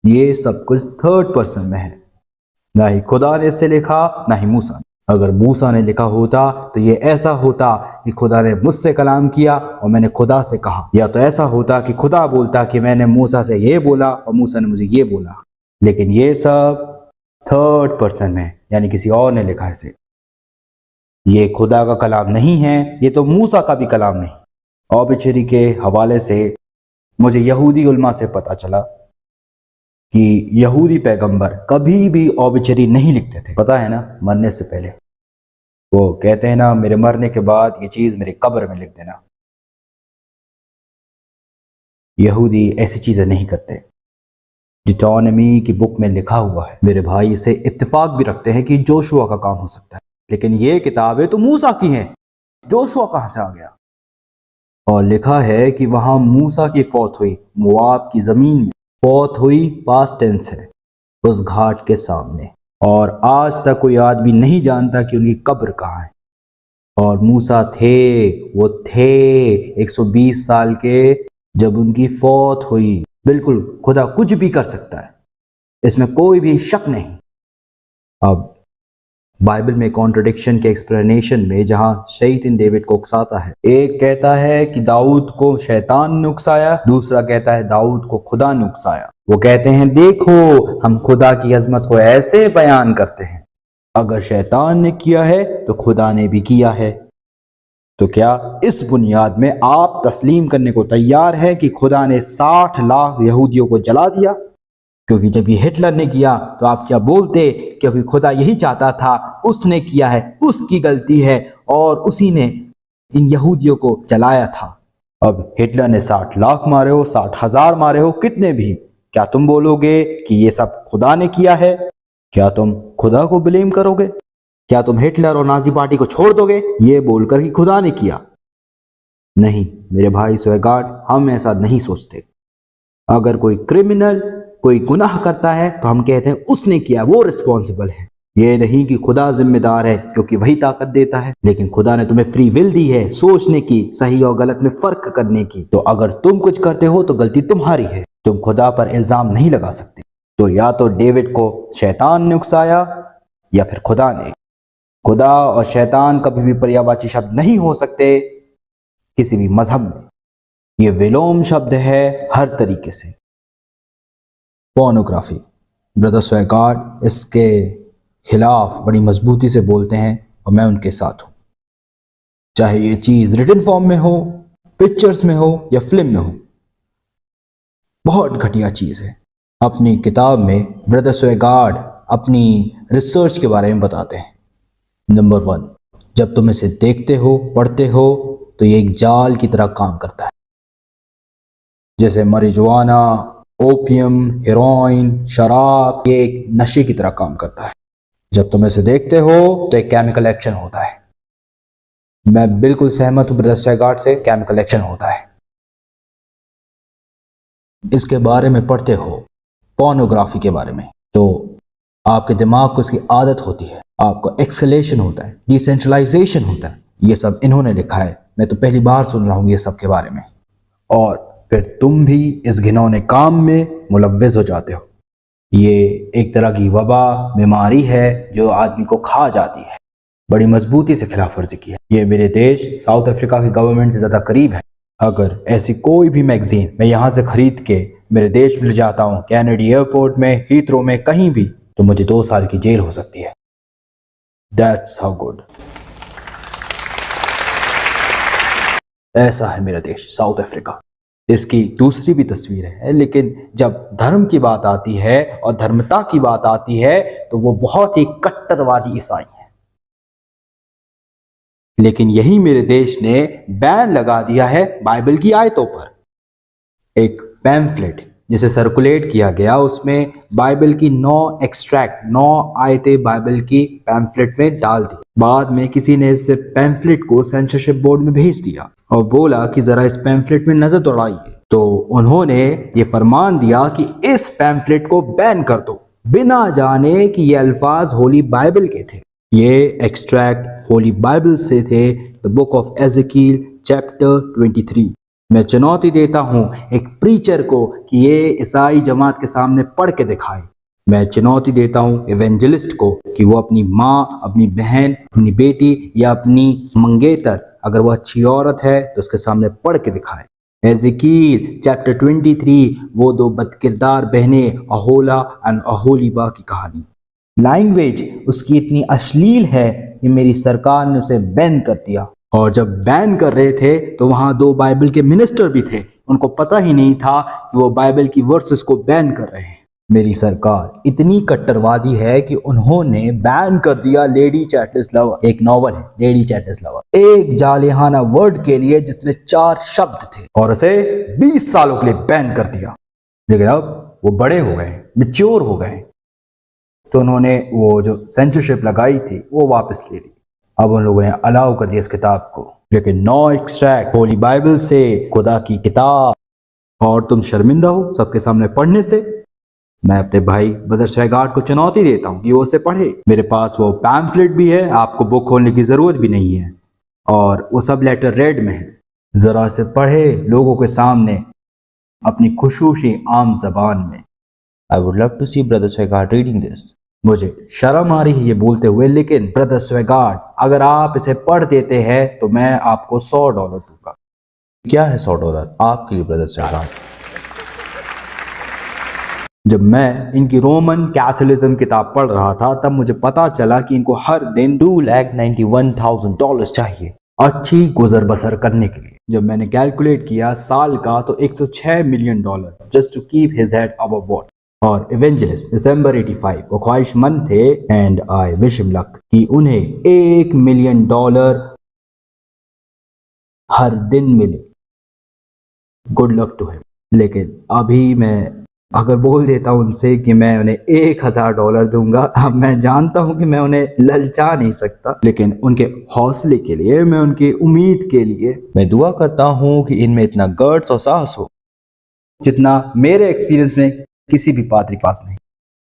ये सब कुछ 3rd पर्सन में है। ना ही खुदा ने इसे लिखा, ना ही मूसा ने। अगर मूसा ने लिखा होता तो ये ऐसा होता कि खुदा ने मुझसे कलाम किया और मैंने खुदा से कहा, या तो ऐसा होता कि खुदा बोलता कि मैंने मूसा से ये बोला और मूसा ने मुझे ये बोला। लेकिन ये सब थर्ड पर्सन में, यानी किसी और ने लिखा है इसे। ये खुदा का कलाम नहीं है, ये तो मूसा का भी कलाम नहीं। ऑबिचरी के हवाले से मुझे यहूदी उलमा से पता चला कि यहूदी पैगंबर कभी भी ऑबिचरी नहीं लिखते थे। पता है ना, मरने से पहले वो कहते हैं ना, मेरे मरने के बाद ये चीज मेरे कब्र में लिख देना। यहूदी ऐसी चीजें नहीं करते। डिटोनमी की बुक में लिखा हुआ है। मेरे भाई इसे इत्तेफाक भी रखते हैं कि जोशुआ का काम हो सकता है, लेकिन ये किताबें तो मूसा की हैं। जोशुआ कहां से आ गया? और लिखा है कि वहां मूसा की फौत हुई, मोआब की जमीन में फौत हुई, पास्ट टेंस है, उस घाट के सामने। और आज तक कोई आदमी नहीं जानता कि उनकी कब्र कहाँ है। और मूसा थे, वो थे 120 साल के जब उनकी फौत हुई। बिल्कुल, खुदा कुछ भी कर सकता है, इसमें कोई भी शक नहीं। अब बाइबल में कॉन्ट्रडिक्शन के एक्सप्लेनेशन में जहां शैतान डेविड को उकसाता है, एक कहता है कि दाऊद को शैतान ने उकसाया, दूसरा कहता है दाऊद को खुदा ने उकसाया। वो कहते हैं देखो, हम खुदा की अजमत को ऐसे बयान करते हैं, अगर शैतान ने किया है तो खुदा ने भी किया है। तो क्या इस बुनियाद में आप तस्लीम करने को तैयार हैं कि खुदा ने 60 लाख यहूदियों को जला दिया? क्योंकि जब ये हिटलर ने किया तो आप क्या बोलते? क्योंकि खुदा यही चाहता था, उसने किया है, उसकी गलती है और उसी ने इन यहूदियों को जलाया था। अब हिटलर ने 60 लाख मारे हो, 60,000 मारे हो, कितने भी, क्या तुम बोलोगे कि ये सब खुदा ने किया है? क्या तुम खुदा को ब्लेम करोगे? क्या तुम हिटलर और नाजी पार्टी को छोड़ दोगे ये बोलकर कि खुदा ने किया? नहीं मेरे भाई स्वेगार्ड, हम ऐसा नहीं सोचते। अगर कोई क्रिमिनल कोई गुनाह करता है तो हम कहते हैं उसने किया, वो रिस्पॉन्सिबल है। ये नहीं कि खुदा जिम्मेदार है, क्योंकि वही ताकत देता है। लेकिन खुदा ने तुम्हें फ्री विल दी है, सोचने की, सही और गलत में फर्क करने की। तो अगर तुम कुछ करते हो तो गलती तुम्हारी है, तुम खुदा पर इल्जाम नहीं लगा सकते। तो या तो डेविड को शैतान ने उकसाया या फिर खुदा ने। खुदा और शैतान कभी भी पर्यायवाची शब्द नहीं हो सकते किसी भी मजहब में। ये विलोम शब्द है हर तरीके से। पोर्नोग्राफी, ब्रदर स्वेगार्ड इसके खिलाफ बड़ी मजबूती से बोलते हैं और मैं उनके साथ हूं। चाहे ये चीज रिटन फॉर्म में हो, पिक्चर्स में हो या फिल्म में हो, बहुत घटिया चीज है। अपनी किताब में ब्रदर स्वेगार्ड अपनी रिसर्च के बारे में बताते हैं। नंबर 1, जब तुम इसे देखते हो, पढ़ते हो, तो ये एक जाल की तरह काम करता है। जैसे marijuana, ओपियम, हेरोइन, शराब, ये एक नशे की तरह काम करता है। जब तुम इसे देखते हो तो एक केमिकल एक्शन होता है। मैं बिल्कुल सहमत हूं ब्रदर स्वेगार्ड से, केमिकल एक्शन होता है। इसके बारे में पढ़ते हो, पोर्नोग्राफी के बारे में, तो आपके दिमाग को इसकी आदत होती है, आपको एक्सेलेशन होता है, डिसेंट्रलाइजेशन होता है। ये सब इन्होंने लिखा है, मैं तो पहली बार सुन रहा हूं ये सब के बारे में। और फिर तुम भी इस घिनौने काम में मुलव्विस हो जाते हो। ये एक तरह की वबा बीमारी है जो आदमी को खा जाती है। बड़ी मजबूती से खिलाफ वर्जी की है। ये मेरे देश साउथ अफ्रीका की गवर्नमेंट से ज़्यादा करीब है। अगर ऐसी कोई भी मैगजीन मैं यहाँ से खरीद के मेरे देश में ले जाता हूँ, कैनेडी एयरपोर्ट में, हीथ्रो में, कहीं भी, तो मुझे 2 साल की जेल हो सकती है। That's how good. ऐसा है मेरा देश साउथ अफ्रीका। इसकी दूसरी भी तस्वीर है, लेकिन जब धर्म की बात आती है और धर्मता की बात आती है तो वो बहुत ही कट्टरवादी ईसाई है। लेकिन यही मेरे देश ने बैन लगा दिया है बाइबल की आयतों पर। एक पैम्फलेट जिसे सर्कुलेट किया गया, उसमें बाइबल की 9 आयतें बाइबल की पैम्फलेट में डाल दी। बाद में किसी ने इस पैम्फलेट को सेंसरशिप बोर्ड में भेज दिया और बोला कि जरा इस पैम्फलेट में नजर दौड़ाइए। तो उन्होंने ये फरमान दिया कि इस पैम्फलेट को बैन कर दो, बिना जाने कि ये अल्फाज होली बाइबल के थे। ये एक्सट्रैक्ट होली बाइबल से थे, द बुक ऑफ एज़ेकियल चैप्टर 23। मैं चुनौती देता हूं एक प्रीचर को कि ये ईसाई जमात के सामने पढ़ के दिखाए मैं चुनौती देता हूँ एवेंजलिस्ट को कि वो अपनी माँ, अपनी बहन, अपनी बेटी या अपनी मंगेतर, अगर वो अच्छी औरत है तो उसके सामने पढ़ के दिखाए। एज़ेकियल चैप्टर 23, वो दो बदकिरदार बहनें अहोला एंड अहोलीबा की कहानी। लैंग्वेज उसकी इतनी अश्लील है कि मेरी सरकार ने उसे बैन कर दिया। और जब बैन कर रहे थे तो वहां दो बाइबल के मिनिस्टर भी थे, उनको पता ही नहीं था कि वो बाइबल की वर्सेस को बैन कर रहे हैं। मेरी सरकार इतनी कट्टरवादी है कि उन्होंने बैन कर दिया लेडी चैटिस लवर, एक नॉवल है लेडी चैटिस लवर, एक जालिहाना वर्ड के लिए जिसमें 4 शब्द थे, और उसे 20 सालों के लिए बैन कर दिया। लेकिन अब वो बड़े हो गए, मैच्योर हो गए, तो उन्होंने वो जो सेंसरशिप लगाई थी वो वापस ले ली। अब उन लोगों ने अलाउ कर दिया इस किताब को, लेकिन नो एक्सट्रैक्ट होली बाइबल से, खुदा की किताब, और तुम शर्मिंदा हो सबके सामने पढ़ने से। मैं अपने भाई ब्रदर स्वेगार्ड को चुनौती देता हूँ कि वो उसे पढ़े। मेरे पास वो पैम्फलेट भी है, आपको बुक खोलने की जरूरत भी नहीं है, और वो सब लेटर रेड में है। जरा से पढ़े लोगों के सामने अपनी खुशूसी आम जबान में। I would love to see brother Swaggart reading this. मुझे शर्म आ रही है ये बोलते हुए, लेकिन ब्रदर स्वेगार्ड अगर आप इसे पढ़ देते हैं तो मैं आपको $100 दूंगा। क्या है $100 आपके लिए ब्रदर स्वेगार्ड? जब मैं इनकी रोमन कैथोलिज्म किताब पढ़ रहा था तब मुझे पता चला कि इनको हर दिन $291,000 चाहिए अच्छी गुजर बसर करने के लिए। जब मैंने कैलकुलेट किया साल का तो $106 million just to keep his head above water. और एवेंजलिस्ट दिसंबर 85 वो ख्वाहिशमंद थे, and I wish him luck, कि उन्हें $1 मिलियन हर दिन मिले। Good luck to him. लेकिन अभी मैं अगर बोल देता हूं उनसे कि मैं उन्हें $1,000 दूंगा, अब मैं जानता हूं कि मैं उन्हें ललचा नहीं सकता, लेकिन उनके हौसले के लिए, मैं उनकी उम्मीद के लिए मैं दुआ करता हूं कि इनमें इतना गट्स और साहस हो जितना मेरे एक्सपीरियंस में किसी भी पादरी के पास नहीं।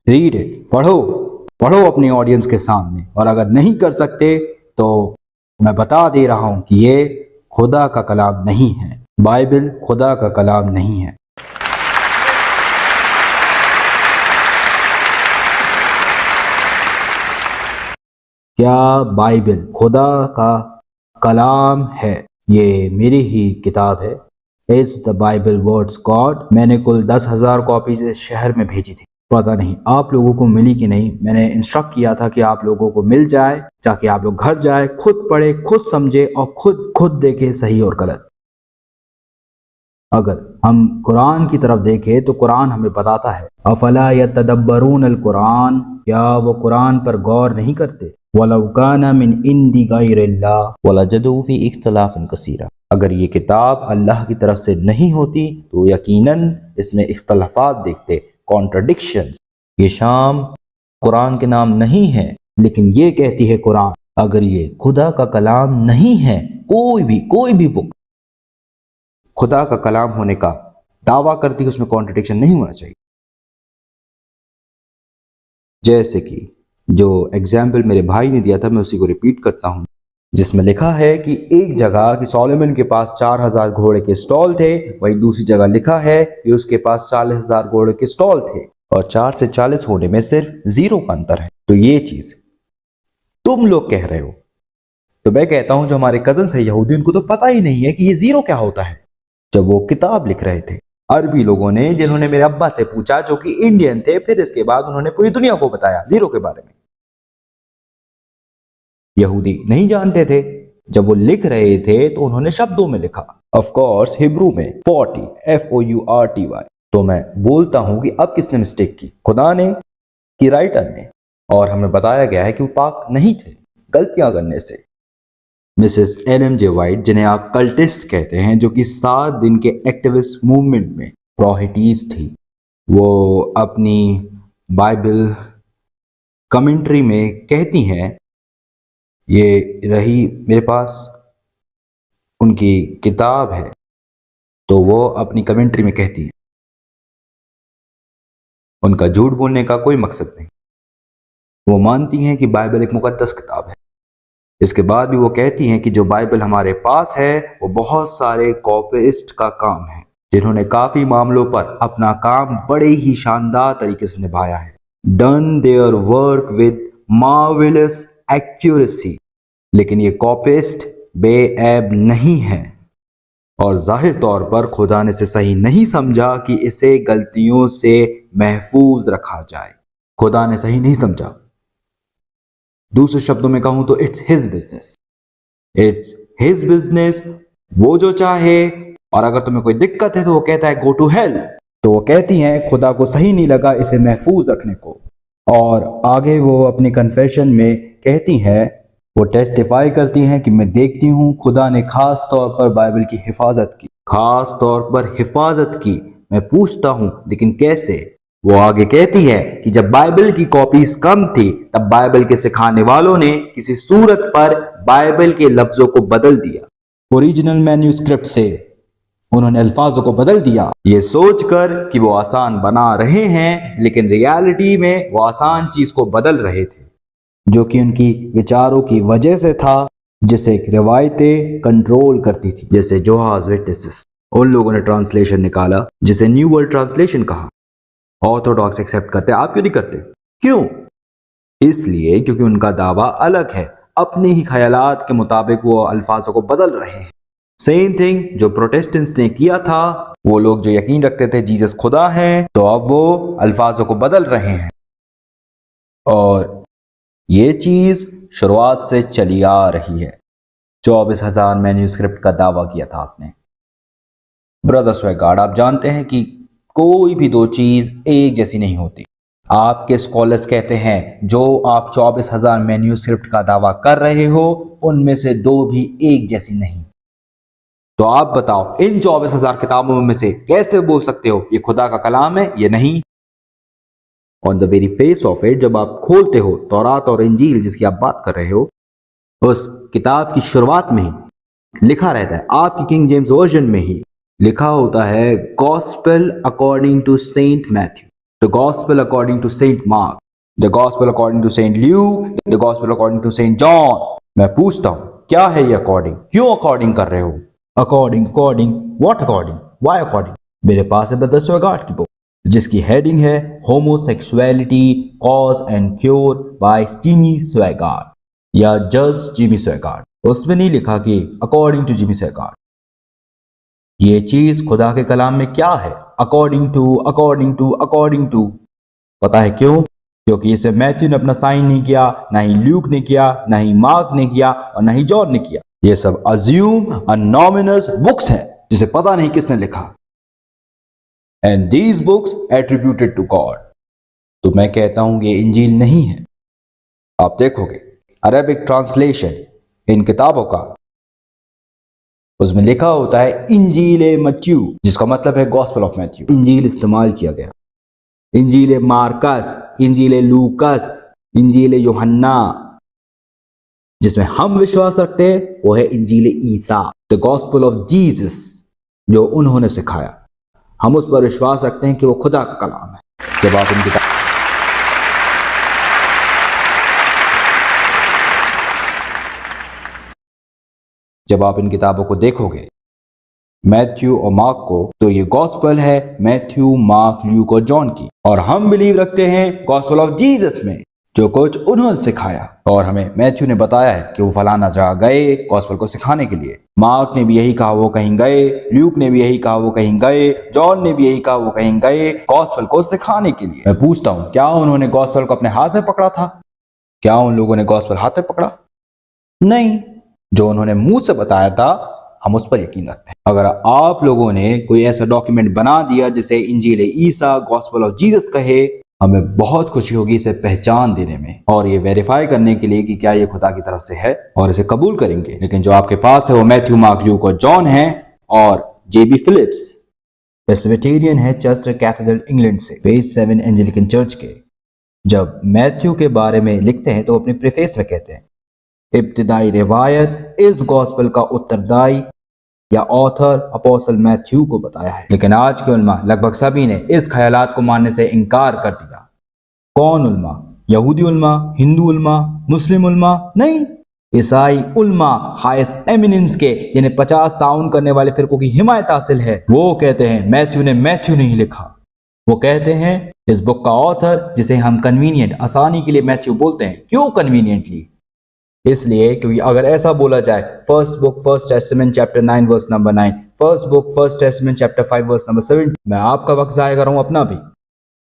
रीड इट, पढ़ो अपनी ऑडियंस के सामने, और अगर नहीं कर सकते तो मैं बता दे रहा हूं कि ये खुदा का कलाम नहीं है। बाइबल खुदा का कलाम नहीं है। क्या बाइबल खुदा का कलाम है? ये मेरी ही किताब है, it's the Bible words God. मैंने कुल 10,000 कॉपीज इस शहर में भेजी थी, पता नहीं आप लोगों को मिली कि नहीं। मैंने इंस्ट्रक्ट किया था कि आप लोगों को मिल जाए, ताकि आप लोग घर जाए, खुद पढ़े, खुद समझे और खुद देखे सही और गलत। अगर हम कुरान की तरफ देखें तो कुरान हमें बताता है, अफला यतदब्बरून अल कुरान, क्या वो कुरान पर गौर नहीं करते? वलौ काना मिन इंदी गैरिल्लाह वलजदू फी इख्तिलाफन कसीरा। अगर ये किताब अल्लाह की तरफ से नहीं होती तो यकीनन इसमें इख्तलाफात देखते, कॉन्ट्रडिक्शंस। ये शाम कुरान के नाम नहीं है, लेकिन ये कहती है कुरान, अगर ये खुदा का कलाम नहीं है, कोई भी बुक खुदा का कलाम होने का दावा करती है, उसमें कॉन्ट्रडिक्शन नहीं होना चाहिए। जैसे कि जो एग्जाम्पल मेरे भाई ने दिया था, मैं उसी को रिपीट करता हूं, जिसमें लिखा है कि एक जगह कि सोलोमन के पास 4,000 घोड़े के स्टॉल थे, वही दूसरी जगह लिखा है कि उसके पास 40,000 घोड़े के स्टॉल थे, और 4 से 40 होने में सिर्फ 0 का अंतर है। तो ये चीज तुम लोग कह रहे हो, तो मैं कहता हूं जो हमारे कजन है यहूदी, उनको तो पता ही नहीं है कि ये 0 क्या होता है। जब वो किताब लिख रहे थे, अरबी लोगों ने, जिन्होंने मेरे अब्बा से पूछा जो कि इंडियन थे, फिर इसके बाद उन्होंने पूरी दुनिया को बताया 0 के बारे में। यहूदी नहीं जानते थे। जब वो लिख रहे थे तो उन्होंने शब्दों में लिखा, ऑफ कोर्स हिब्रू में 40 FOURTY। तो मैं बोलता हूं कि अब किसने मिस्टेक की, खुदा ने कि राइटर ने? और हमें बताया गया है कि वो पाक नहीं थे गलतियां करने से। मिसेस LMJ वाइट, जिन्हें आप कल्टिस्ट कहते हैं, जो कि 7 दिन के एक्टिविस्ट मूवमेंट में प्रोहिटीज थी, वो अपनी बाइबल कमेंट्री में कहती हैं, ये रही मेरे पास उनकी किताब है, तो वो अपनी कमेंट्री में कहती हैं, उनका झूठ बोलने का कोई मकसद नहीं। वो मानती हैं कि बाइबल एक मुकद्दस किताब है। इसके बाद भी वो कहती हैं कि जो बाइबल हमारे पास है वो बहुत सारे कॉपीइस्ट का काम है, जिन्होंने काफी मामलों पर अपना काम बड़े ही शानदार तरीके से निभाया है। done their work with marvelous accuracy, लेकिन ये कॉपिस्ट बेऐब नहीं है और जाहिर तौर पर खुदा ने इसे सही नहीं समझा कि इसे गलतियों से महफूज रखा जाए। खुदा ने सही नहीं समझा। दूसरे शब्दों में कहूं तो it's his business, it's his business. वो जो चाहे, और अगर तुम्हें कोई दिक्कत है तो वो कहता है गो टू हेल। तो वो कहती हैं खुदा को सही नहीं लगा इसे महफूज रखने को। और आगे वो अपनी कन्फेशन में कहती हैं, वो टेस्टिफाई करती हैं कि मैं देखती हूँ खुदा ने खास तौर पर बाइबल की हिफाजत की, खास तौर पर हिफाजत की। मैं पूछता हूँ लेकिन कैसे? वो आगे कहती है कि जब बाइबल की कॉपीज कम थी तब बाइबल के सिखाने वालों ने किसी सूरत पर बाइबल के लफ्जों को बदल दिया। ओरिजिनल मैन्यूस्क्रिप्ट से उन्होंने अल्फाजों को बदल दिया, ये सोचकर कि वो आसान बना रहे हैं, लेकिन रियलिटी में वो आसान चीज को बदल रहे थे, जो कि उनकी विचारों की वजह से था, जिसे रिवायतें कंट्रोल करती थी। जैसे जोहास विटनेसेस, उन लोगों ने ट्रांसलेशन निकाला जिसे न्यू वर्ल्ड ट्रांसलेशन कहा। ऑर्थोडॉक्स एक्सेप्ट करते, आप क्यों नहीं करते? क्यों? इसलिए क्योंकि उनका दावा अलग है, अपने ही ख्यालात के मुताबिक वो अल्फाजों को बदल रहे हैं। सेम थिंग जो प्रोटेस्टेंट्स ने किया था, वो लोग जो यकीन रखते थे जीसस खुदा है, तो अब वो अल्फाजों को बदल रहे हैं। और ये चीज शुरुआत से चली आ रही है। 24,000 मैन्यूस्क्रिप्ट का दावा किया था आपने। ब्रदर स्वेगार्ड, आप जानते हैं कि कोई भी दो चीज एक जैसी नहीं होती। आपके स्कॉलर्स कहते हैं जो आप 24,000 मैन्यूस्क्रिप्ट का दावा कर रहे हो उनमें से दो भी एक जैसी नहीं। तो आप बताओ, इन 24,000 किताबों में से कैसे बोल सकते हो ये खुदा का कलाम है? ये नहीं। On the very face of it, जब आप खोलते हो तौरात और इंजील जिसकी आप बात कर रहे हो, उस किताब की शुरुआत में ही लिखा रहता है, आपकी किंग जेम्स वर्जन में ही लिखा होता है gospel according to Saint Matthew, the gospel according to Saint Mark, the gospel according to Saint Luke, the gospel according to Saint John. मैं पूछता हूं, क्या है ये अकॉर्डिंग? क्यों अकॉर्डिंग कर रहे हो? According, according, what according, why according? मेरे पास है ब्रदर स्वेगार्ड की बुक जिसकी हेडिंग है homosexuality cause and cure by Jimmy Swaggart या जज जिमी स्वेगार्ड। उसमें नहीं लिखा कि अकॉर्डिंग टू जिमी स्वेगार्ड। ये चीज खुदा के कलाम में क्या है? According to, according to, according to. पता है क्यों? क्योंकि इसे मैथ्यू ने अपना साइन नहीं किया, ना ही ल्यूक ने किया, ना ही मार्क ने किया और ना ही जॉन ने किया। ये सब अज्यूम अनोमिनस बुक्स हैं जिसे पता नहीं किसने लिखा। And these books attributed to God. तो मैं कहता हूं ये इंजील नहीं है। आप देखोगे अरेबिक ट्रांसलेशन इन किताबों का, उसमें लिखा होता है इंजील मत्थ्यू, जिसका मतलब है गॉस्पेल ऑफ मैथ्यू। इंजील इस्तेमाल किया गया। इंजील मार्कस, इंजील लूकस, इंजील यूहन्ना। जिसमें हम विश्वास रखते हैं वो है इंजील ईसा, द गॉस्पेल ऑफ जीसस, जो उन्होंने सिखाया। हम उस पर विश्वास रखते हैं कि वो खुदा का कलाम है। जब आप इन किताबों को देखोगे, मैथ्यू और मार्क को, तो ये गॉस्पेल है मैथ्यू, मार्क, ल्यूक और जॉन की। और हम बिलीव रखते हैं गॉस्पेल ऑफ जीसस में, जो कुछ उन्होंने सिखाया। और हमें मैथ्यू ने बताया है कि वो फलाना जगह गए गॉस्पेल को सिखाने के लिए। मार्क ने भी यही कहा वो कहीं गए, ल्यूक ने भी यही कहा वो कहीं गए, जॉन ने भी यही कहा वो कहीं गए गॉस्पेल को सिखाने के लिए। मैं पूछता हूं, क्या उन्होंने गॉस्पेल को अपने हाथ में पकड़ा था? क्या उन लोगों ने गॉस्पेल हाथ में पकड़ा? नहीं। जो उन्होंने मुंह से बताया था हम उस पर यकीन रखते हैं। अगर आप लोगों ने कोई ऐसा डॉक्यूमेंट बना दिया जिसे इंजील ईसा, गॉस्पेल ऑफ जीसस कहे, हमें बहुत खुशी होगी इसे पहचान देने में और ये वेरीफाई करने के लिए कि क्या ये खुदा की तरफ से है, और इसे कबूल करेंगे। लेकिन जो आपके पास है वो मैथ्यू, मार्क, ल्यूक और जॉन है। और जेबी फिलिप्स प्रेस्बिटेरियन है, चेस्टर कैथेड्रल इंग्लैंड से, पेज 7 एंजेलिकन चर्च के। जब मैथ्यू के बारे में लिखते हैं तो अपने प्रीफेस में कहते हैं, इब्तिदाई रिवायत इस गॉस्पेल का उत्तरदायी या ऑथर अपोस्टल मैथ्यू को बताया है। लेकिन आज के उलमा लगभग सभी ने इस ख्यालात को मानने से इनकार कर दिया। कौन उलमा? यहूदी उलमा, हिंदू उलमा, मुस्लिम उलमा? नहीं, ईसाई उलमा, हाईएस्ट एमिनेंस के, जिन्हें 50 ताउन करने वाले फिरकों की हिमायत हासिल है। वो कहते हैं मैथ्यू ने मैथ्यू नहीं लिखा, वो कहते हैं इस बुक का ऑथर, जिसे हम कन्वीनियंट आसानी के लिए मैथ्यू बोलते हैं। क्यों कन्वीनियंटली? इसलिए क्योंकि अगर ऐसा बोला जाए first book first testament chapter 9 verse number 9, first book first testament chapter 5 verse number 7, मैं आपका वक्त जाया कर रहा हूं अपना भी।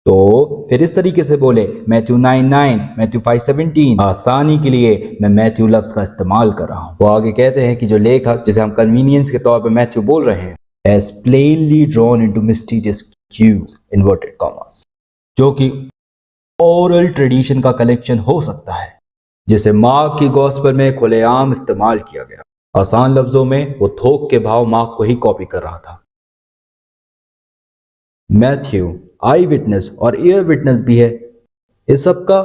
तो फिर इस तरीके से बोले मैथ्यू 9:9, मैथ्यू 5:17, आसानी के लिए मैं मैथ्यू लफ्ज का इस्तेमाल कर रहा हूं। वो आगे कहते हैं कि जो लेखक, जिसे हम कन्वीनियंस के तौर पर मैथ्यू बोल रहे हैं, has plainly drawn into mysterious cues inverted commas, जो कि ओरल ट्रेडिशन का कलेक्शन हो सकता है, जिसे मार्क की गॉस्पेल में खुलेआम इस्तेमाल किया गया। आसान लफ्जों में वो थोक के भाव मार्क को ही कॉपी कर रहा था। मैथ्यू आई विटनेस और एयर विटनेस भी है इस सब का।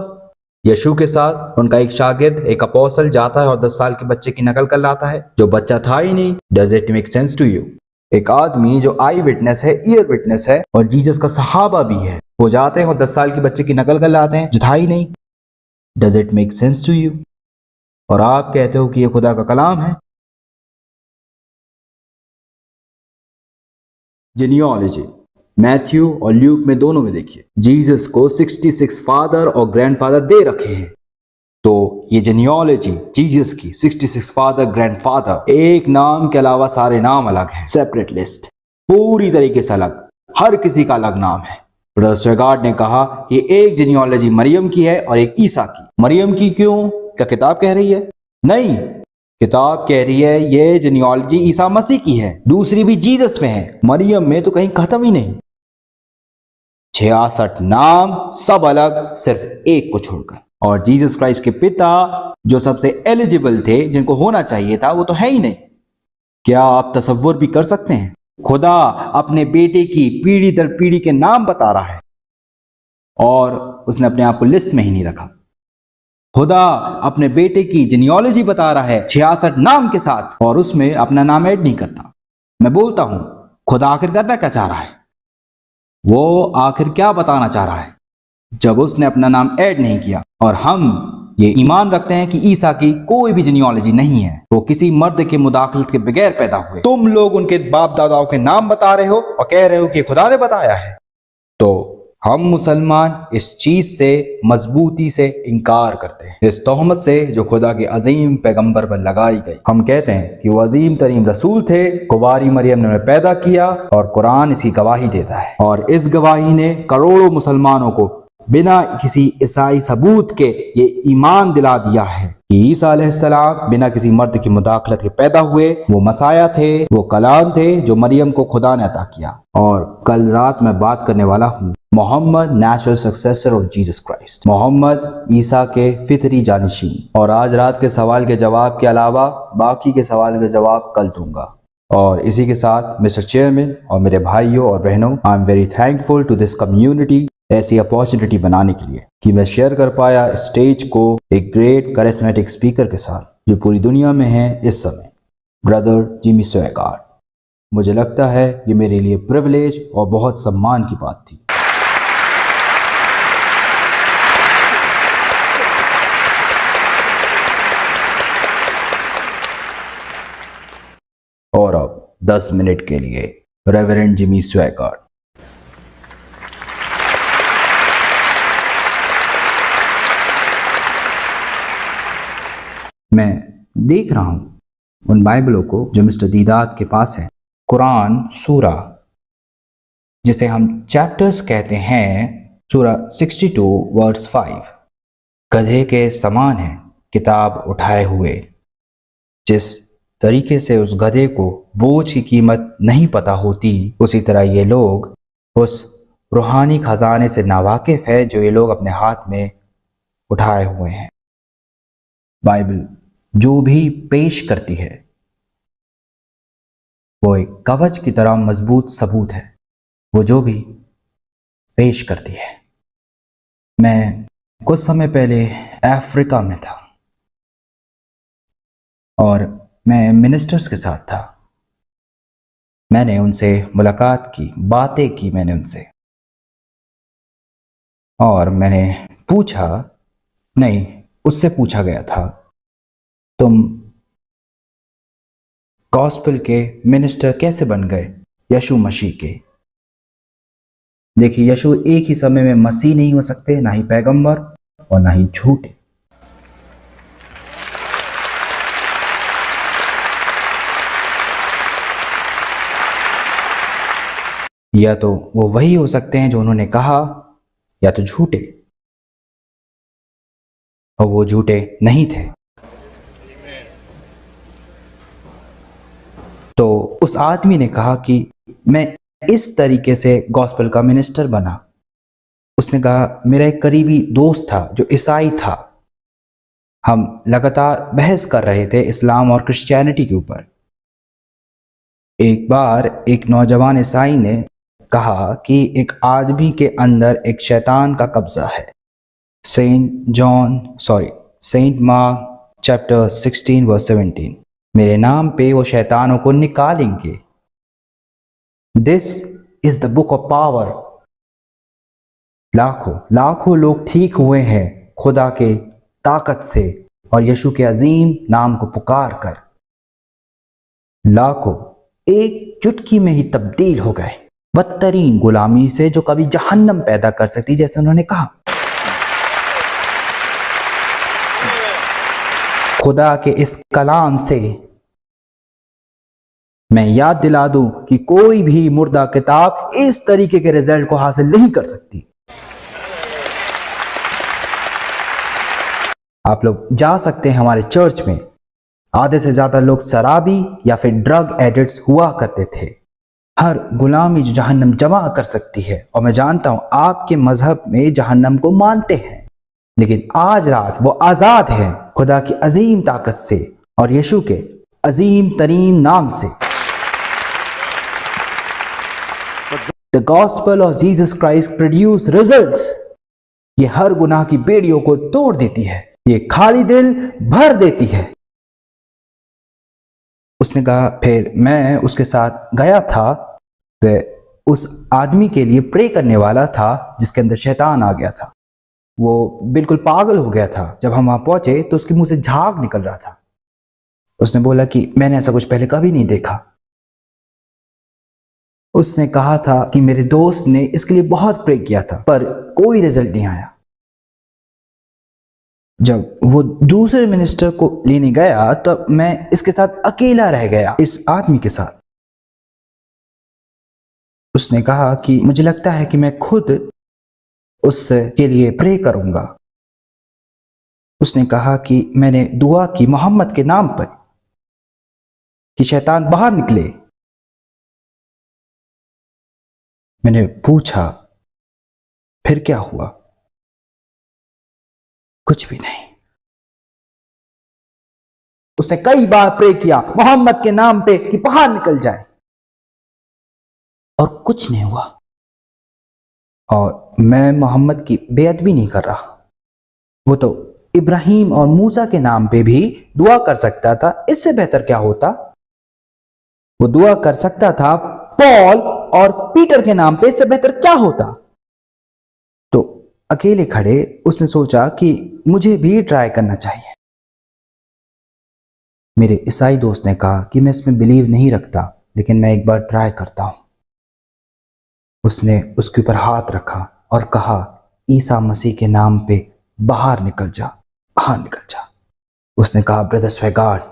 यीशु के साथ उनका एक शागिर्द, एक अपोस्टल जाता है और 10 साल के बच्चे की नकल कर लाता है जो बच्चा था ही नहीं। Does it make sense to you? एक आदमी जो आई विटनेस है, ईयर विटनेस है और जीसस का सहाबा भी है, वो जाते हैं और 10 साल के बच्चे की नकल कर लाते हैं जो था ही नहीं। Does it make sense to you? और आप कहते हो कि ये खुदा का कलाम है। जेनियोलॉजी मैथ्यू और ल्यूक में दोनों में देखिए, जीसस को 66 फादर और ग्रैंडफादर दे रखे हैं। तो ये जेनियोलॉजी जीसस की 66 फादर ग्रैंडफादर, एक नाम के अलावा सारे नाम अलग हैं, सेपरेट लिस्ट, पूरी तरीके से अलग, हर किसी का अलग नाम है। ब्रदर स्वेगार्ड ने कहा कि एक जेनियोलॉजी मरियम की है और एक ईसा की। मरियम की क्यों? क्या किताब कह रही है? नहीं, किताब कह रही है ये जेनियोलॉजी ईसा मसीह की है, दूसरी भी जीसस में है, मरियम में तो कहीं खत्म ही नहीं। 66 नाम सब अलग, सिर्फ एक को छोड़कर। और जीसस क्राइस्ट के पिता जो सबसे एलिजिबल थे, जिनको होना चाहिए था, वो तो है ही नहीं। क्या आप तसव्वुर भी कर सकते हैं? खुदा अपने बेटे की पीढ़ी दर पीढ़ी के नाम बता रहा है और उसने अपने आप को लिस्ट में ही नहीं रखा। खुदा अपने बेटे की जेनियोलॉजी बता रहा है 66 नाम के साथ और उसमें अपना नाम ऐड नहीं करता। मैं बोलता हूं, खुदा आखिर करना क्या चाह रहा है? वो आखिर क्या बताना चाह रहा है जब उसने अपना नाम ऐड नहीं किया? और हम ये ईमान रखते हैं कि ईसा की कोई भी जेनियोलॉजी नहीं है, वो किसी मर्द के मुदाखलत के बगैर पैदा हुए। तुम लोग उनके बाप दादाओं के नाम बता रहे हो और कह रहे हो कि खुदा ने बताया है। तो हम मुसलमान इस चीज से मजबूती से इनकार करते हैं, इस तोहमत से जो खुदा के अजीम पैगंबर पर लगाई गई। हम कहते हैं कि वो अजीम तरीन रसूल थे, कुंवारी मरियम ने उन्हें पैदा किया और कुरान इसकी गवाही देता है। और इस गवाही ने करोड़ों मुसलमानों को बिना किसी ईसाई सबूत के ये ईमान दिला दिया है कि ईसा अलैहिस्सलाम बिना किसी मर्द की मुदाखलत के पैदा हुए, वो मसाया थे, वो कलाम थे जो मरियम को खुदा ने अता किया। और कल रात मैं बात करने वाला हूँ Mohammed, natural successor of Jesus Christ, Mohammed Isa के फितरी जानिशीन। और आज रात के सवाल के जवाब के अलावा बाकी के सवाल के जवाब कल दूंगा। और इसी के साथ मिस्टर चेयरमैन और मेरे भाइयों और बहनों, I am very thankful to this community, ऐसी अपॉर्चुनिटी बनाने के लिए कि मैं शेयर कर पाया स्टेज को एक ग्रेट करिस्मेटिक स्पीकर के साथ जो पूरी दुनिया में है इस समय, ब्रदर जिमी स्वेगार्ड। मुझे लगता है ये मेरे लिए प्रिविलेज और बहुत सम्मान की बात थी। और अब 10 मिनट के लिए रेवरेंड जिमी स्वेगार्ड। मैं देख रहा हूं उन बाइबलों को जो मिस्टर दीदात के पास है। कुरान सूरा, जिसे हम चैप्टर्स कहते हैं, सूरा 62 वर्स 5, गधे के समान है किताब उठाए हुए। जिस तरीके से उस गधे को बोझ की कीमत नहीं पता होती, उसी तरह ये लोग उस रूहानी खजाने से नावाकिफ है जो ये लोग अपने हाथ में उठाए हुए हैं। बाइबल जो भी पेश करती है वो एक कवच की तरह मजबूत सबूत है, वो जो भी पेश करती है। मैं कुछ समय पहले अफ्रीका में था और मैं मिनिस्टर्स के साथ था। मैंने उनसे मुलाकात की, बातें की मैंने उनसे, और मैंने पूछा, नहीं, उससे पूछा गया था, तुम गॉस्पेल के मिनिस्टर कैसे बन गए यीशु मसीह के? देखिए, यीशु एक ही समय में मसीह नहीं हो सकते, ना ही पैगंबर और ना ही झूठे। या तो वो वही हो सकते हैं जो उन्होंने कहा, या तो झूठे, और वो झूठे नहीं थे। तो उस आदमी ने कहा कि मैं इस तरीके से गॉस्पेल का मिनिस्टर बना। उसने कहा, मेरा एक करीबी दोस्त था जो ईसाई था। हम लगातार बहस कर रहे थे इस्लाम और क्रिश्चियनिटी के ऊपर। एक बार एक नौजवान ईसाई ने कहा कि एक आदमी के अंदर एक शैतान का कब्जा है। सेंट मार्क चैप्टर 16 वर्स 17, मेरे नाम पे वो शैतानों को निकालेंगे। This is the book of power. लाखों लोग ठीक हुए हैं खुदा के ताकत से और यीशु के अजीम नाम को पुकार कर। लाखों एक चुटकी में ही तब्दील हो गए बदतरीन गुलामी से जो कभी जहन्नम पैदा कर सकती, जैसे उन्होंने कहा। खुदा के इस कलाम से मैं याद दिला दूं कि कोई भी मुर्दा किताब इस तरीके के रिजल्ट को हासिल नहीं कर सकती। आप लोग जा सकते हैं हमारे चर्च में, आधे से ज्यादा लोग शराबी या फिर ड्रग एडिक्ट्स हुआ करते थे। हर गुलामी जो जहन्नम जमा कर सकती है, और मैं जानता हूं आपके मजहब में जहन्नम को मानते हैं, लेकिन आज रात वो आजाद है खुदा की अजीम ताकत से और यीशु के अजीम तरीन नाम से। The gospel of Jesus Christ produce results. ये हर गुनाह की बेड़ियों को तोड़ देती है, ये खाली दिल भर देती है। उसने कहा, फिर मैं उसके साथ गया था। वह उस आदमी के लिए प्रे करने वाला था जिसके अंदर शैतान आ गया था। वो बिल्कुल पागल हो गया था। जब हम वहां पहुंचे तो उसके मुंह से झाग निकल रहा था। उसने बोला कि मैंने ऐसा कुछ पहले कभी नहीं देखा। उसने कहा था कि मेरे दोस्त ने इसके लिए बहुत प्रे किया था पर कोई रिजल्ट नहीं आया। जब वो दूसरे मिनिस्टर को लेने गया तो मैं इसके साथ अकेला रह गया, इस आदमी के साथ। उसने कहा कि मुझे लगता है कि मैं खुद उसके लिए प्रे करूंगा। उसने कहा कि मैंने दुआ की मोहम्मद के नाम पर कि शैतान बाहर निकले। मैंने पूछा, फिर क्या हुआ? कुछ भी नहीं। उसने कई बार प्रे किया मोहम्मद के नाम पे कि बाहर निकल जाए, और कुछ नहीं हुआ। और मैं मोहम्मद की बेअदबी नहीं कर रहा। वो तो इब्राहिम और मूसा के नाम पे भी दुआ कर सकता था। इससे बेहतर क्या होता? वो दुआ कर सकता था पॉल और पीटर के नाम पे। इससे बेहतर क्या होता? तो अकेले खड़े उसने सोचा कि मुझे भी ट्राई करना चाहिए। मेरे ईसाई दोस्त ने कहा कि मैं इसमें बिलीव नहीं रखता, लेकिन मैं एक बार ट्राई करता हूं। उसने उसके ऊपर हाथ रखा और कहा, ईसा मसीह के नाम पे बाहर निकल जा, बाहर निकल जा। उसने कहा, ब्रदर स्वेगार्ड,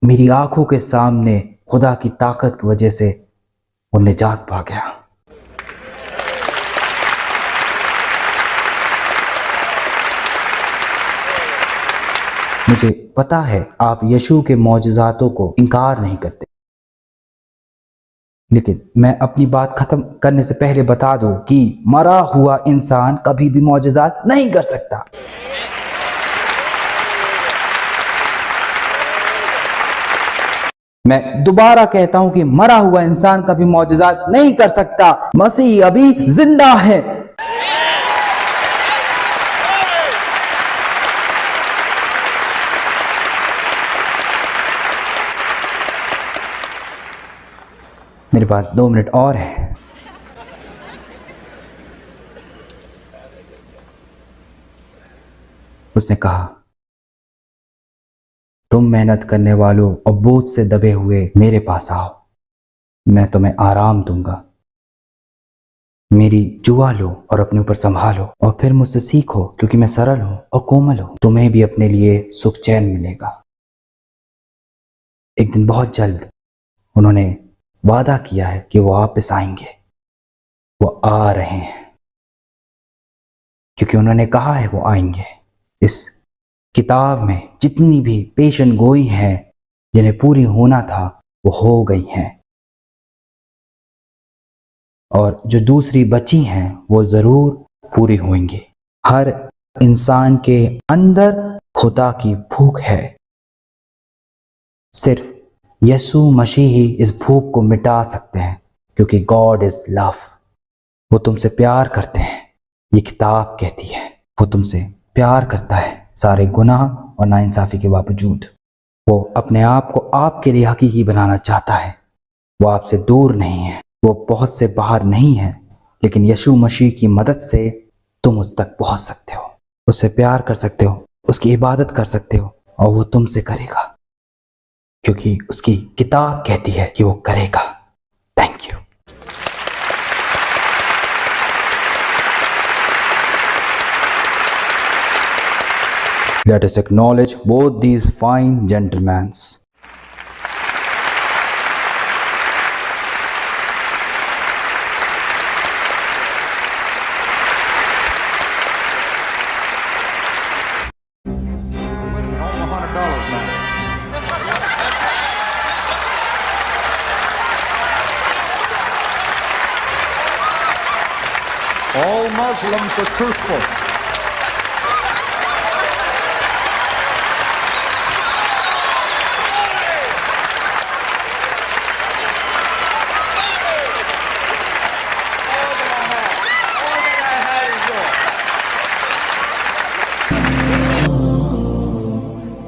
मेरी आंखों के सामने खुदा की ताकत की वजह से वो निजात पा गया। मुझे पता है आप यीशु के मौजज़ातों को इनकार नहीं करते, लेकिन मैं अपनी बात खत्म करने से पहले बता दूं कि मरा हुआ इंसान कभी भी मौजज़ात नहीं कर सकता। मैं दोबारा कहता हूं कि मरा हुआ इंसान कभी मौजज़ात नहीं कर सकता। मसीह अभी जिंदा है। मेरे पास 2 मिनट और है। उसने कहा, तुम मेहनत करने वालों और बोझ से दबे हुए मेरे पास आओ, मैं तुम्हें आराम दूंगा। मेरी जुआ लो और अपने ऊपर संभालो और फिर मुझसे सीखो, क्योंकि मैं सरल हूं और कोमल हूं। तुम्हें भी अपने लिए सुख चैन मिलेगा। एक दिन बहुत जल्द उन्होंने वादा किया है कि वो वापस आएंगे। वो आ रहे हैं, क्योंकि उन्होंने कहा है वो आएंगे। इस किताब में जितनी भी पेशन गोई हैं जिन्हें पूरी होना था वो हो गई हैं, और जो दूसरी बची हैं वो जरूर पूरी होंगी। हर इंसान के अंदर खुदा की भूख है। सिर्फ यीशु मसीह ही इस भूख को मिटा सकते हैं, क्योंकि गॉड इज लव। वो तुमसे प्यार करते हैं, ये किताब कहती है। वो तुमसे प्यार करता है सारे गुनाह और नाइंसाफी के बावजूद। वो अपने आप को आपके लिए हकीकी बनाना चाहता है। वो आपसे दूर नहीं है, वो बहुत से बाहर नहीं है, लेकिन यीशु मसीह की मदद से तुम उस तक पहुंच सकते हो, उससे प्यार कर सकते हो, उसकी इबादत कर सकते हो, और वो तुमसे करेगा, क्योंकि उसकी किताब कहती है कि वो करेगा। Thank you. Let us acknowledge both these fine gentlemen. $100 now. All Muslims are truthful.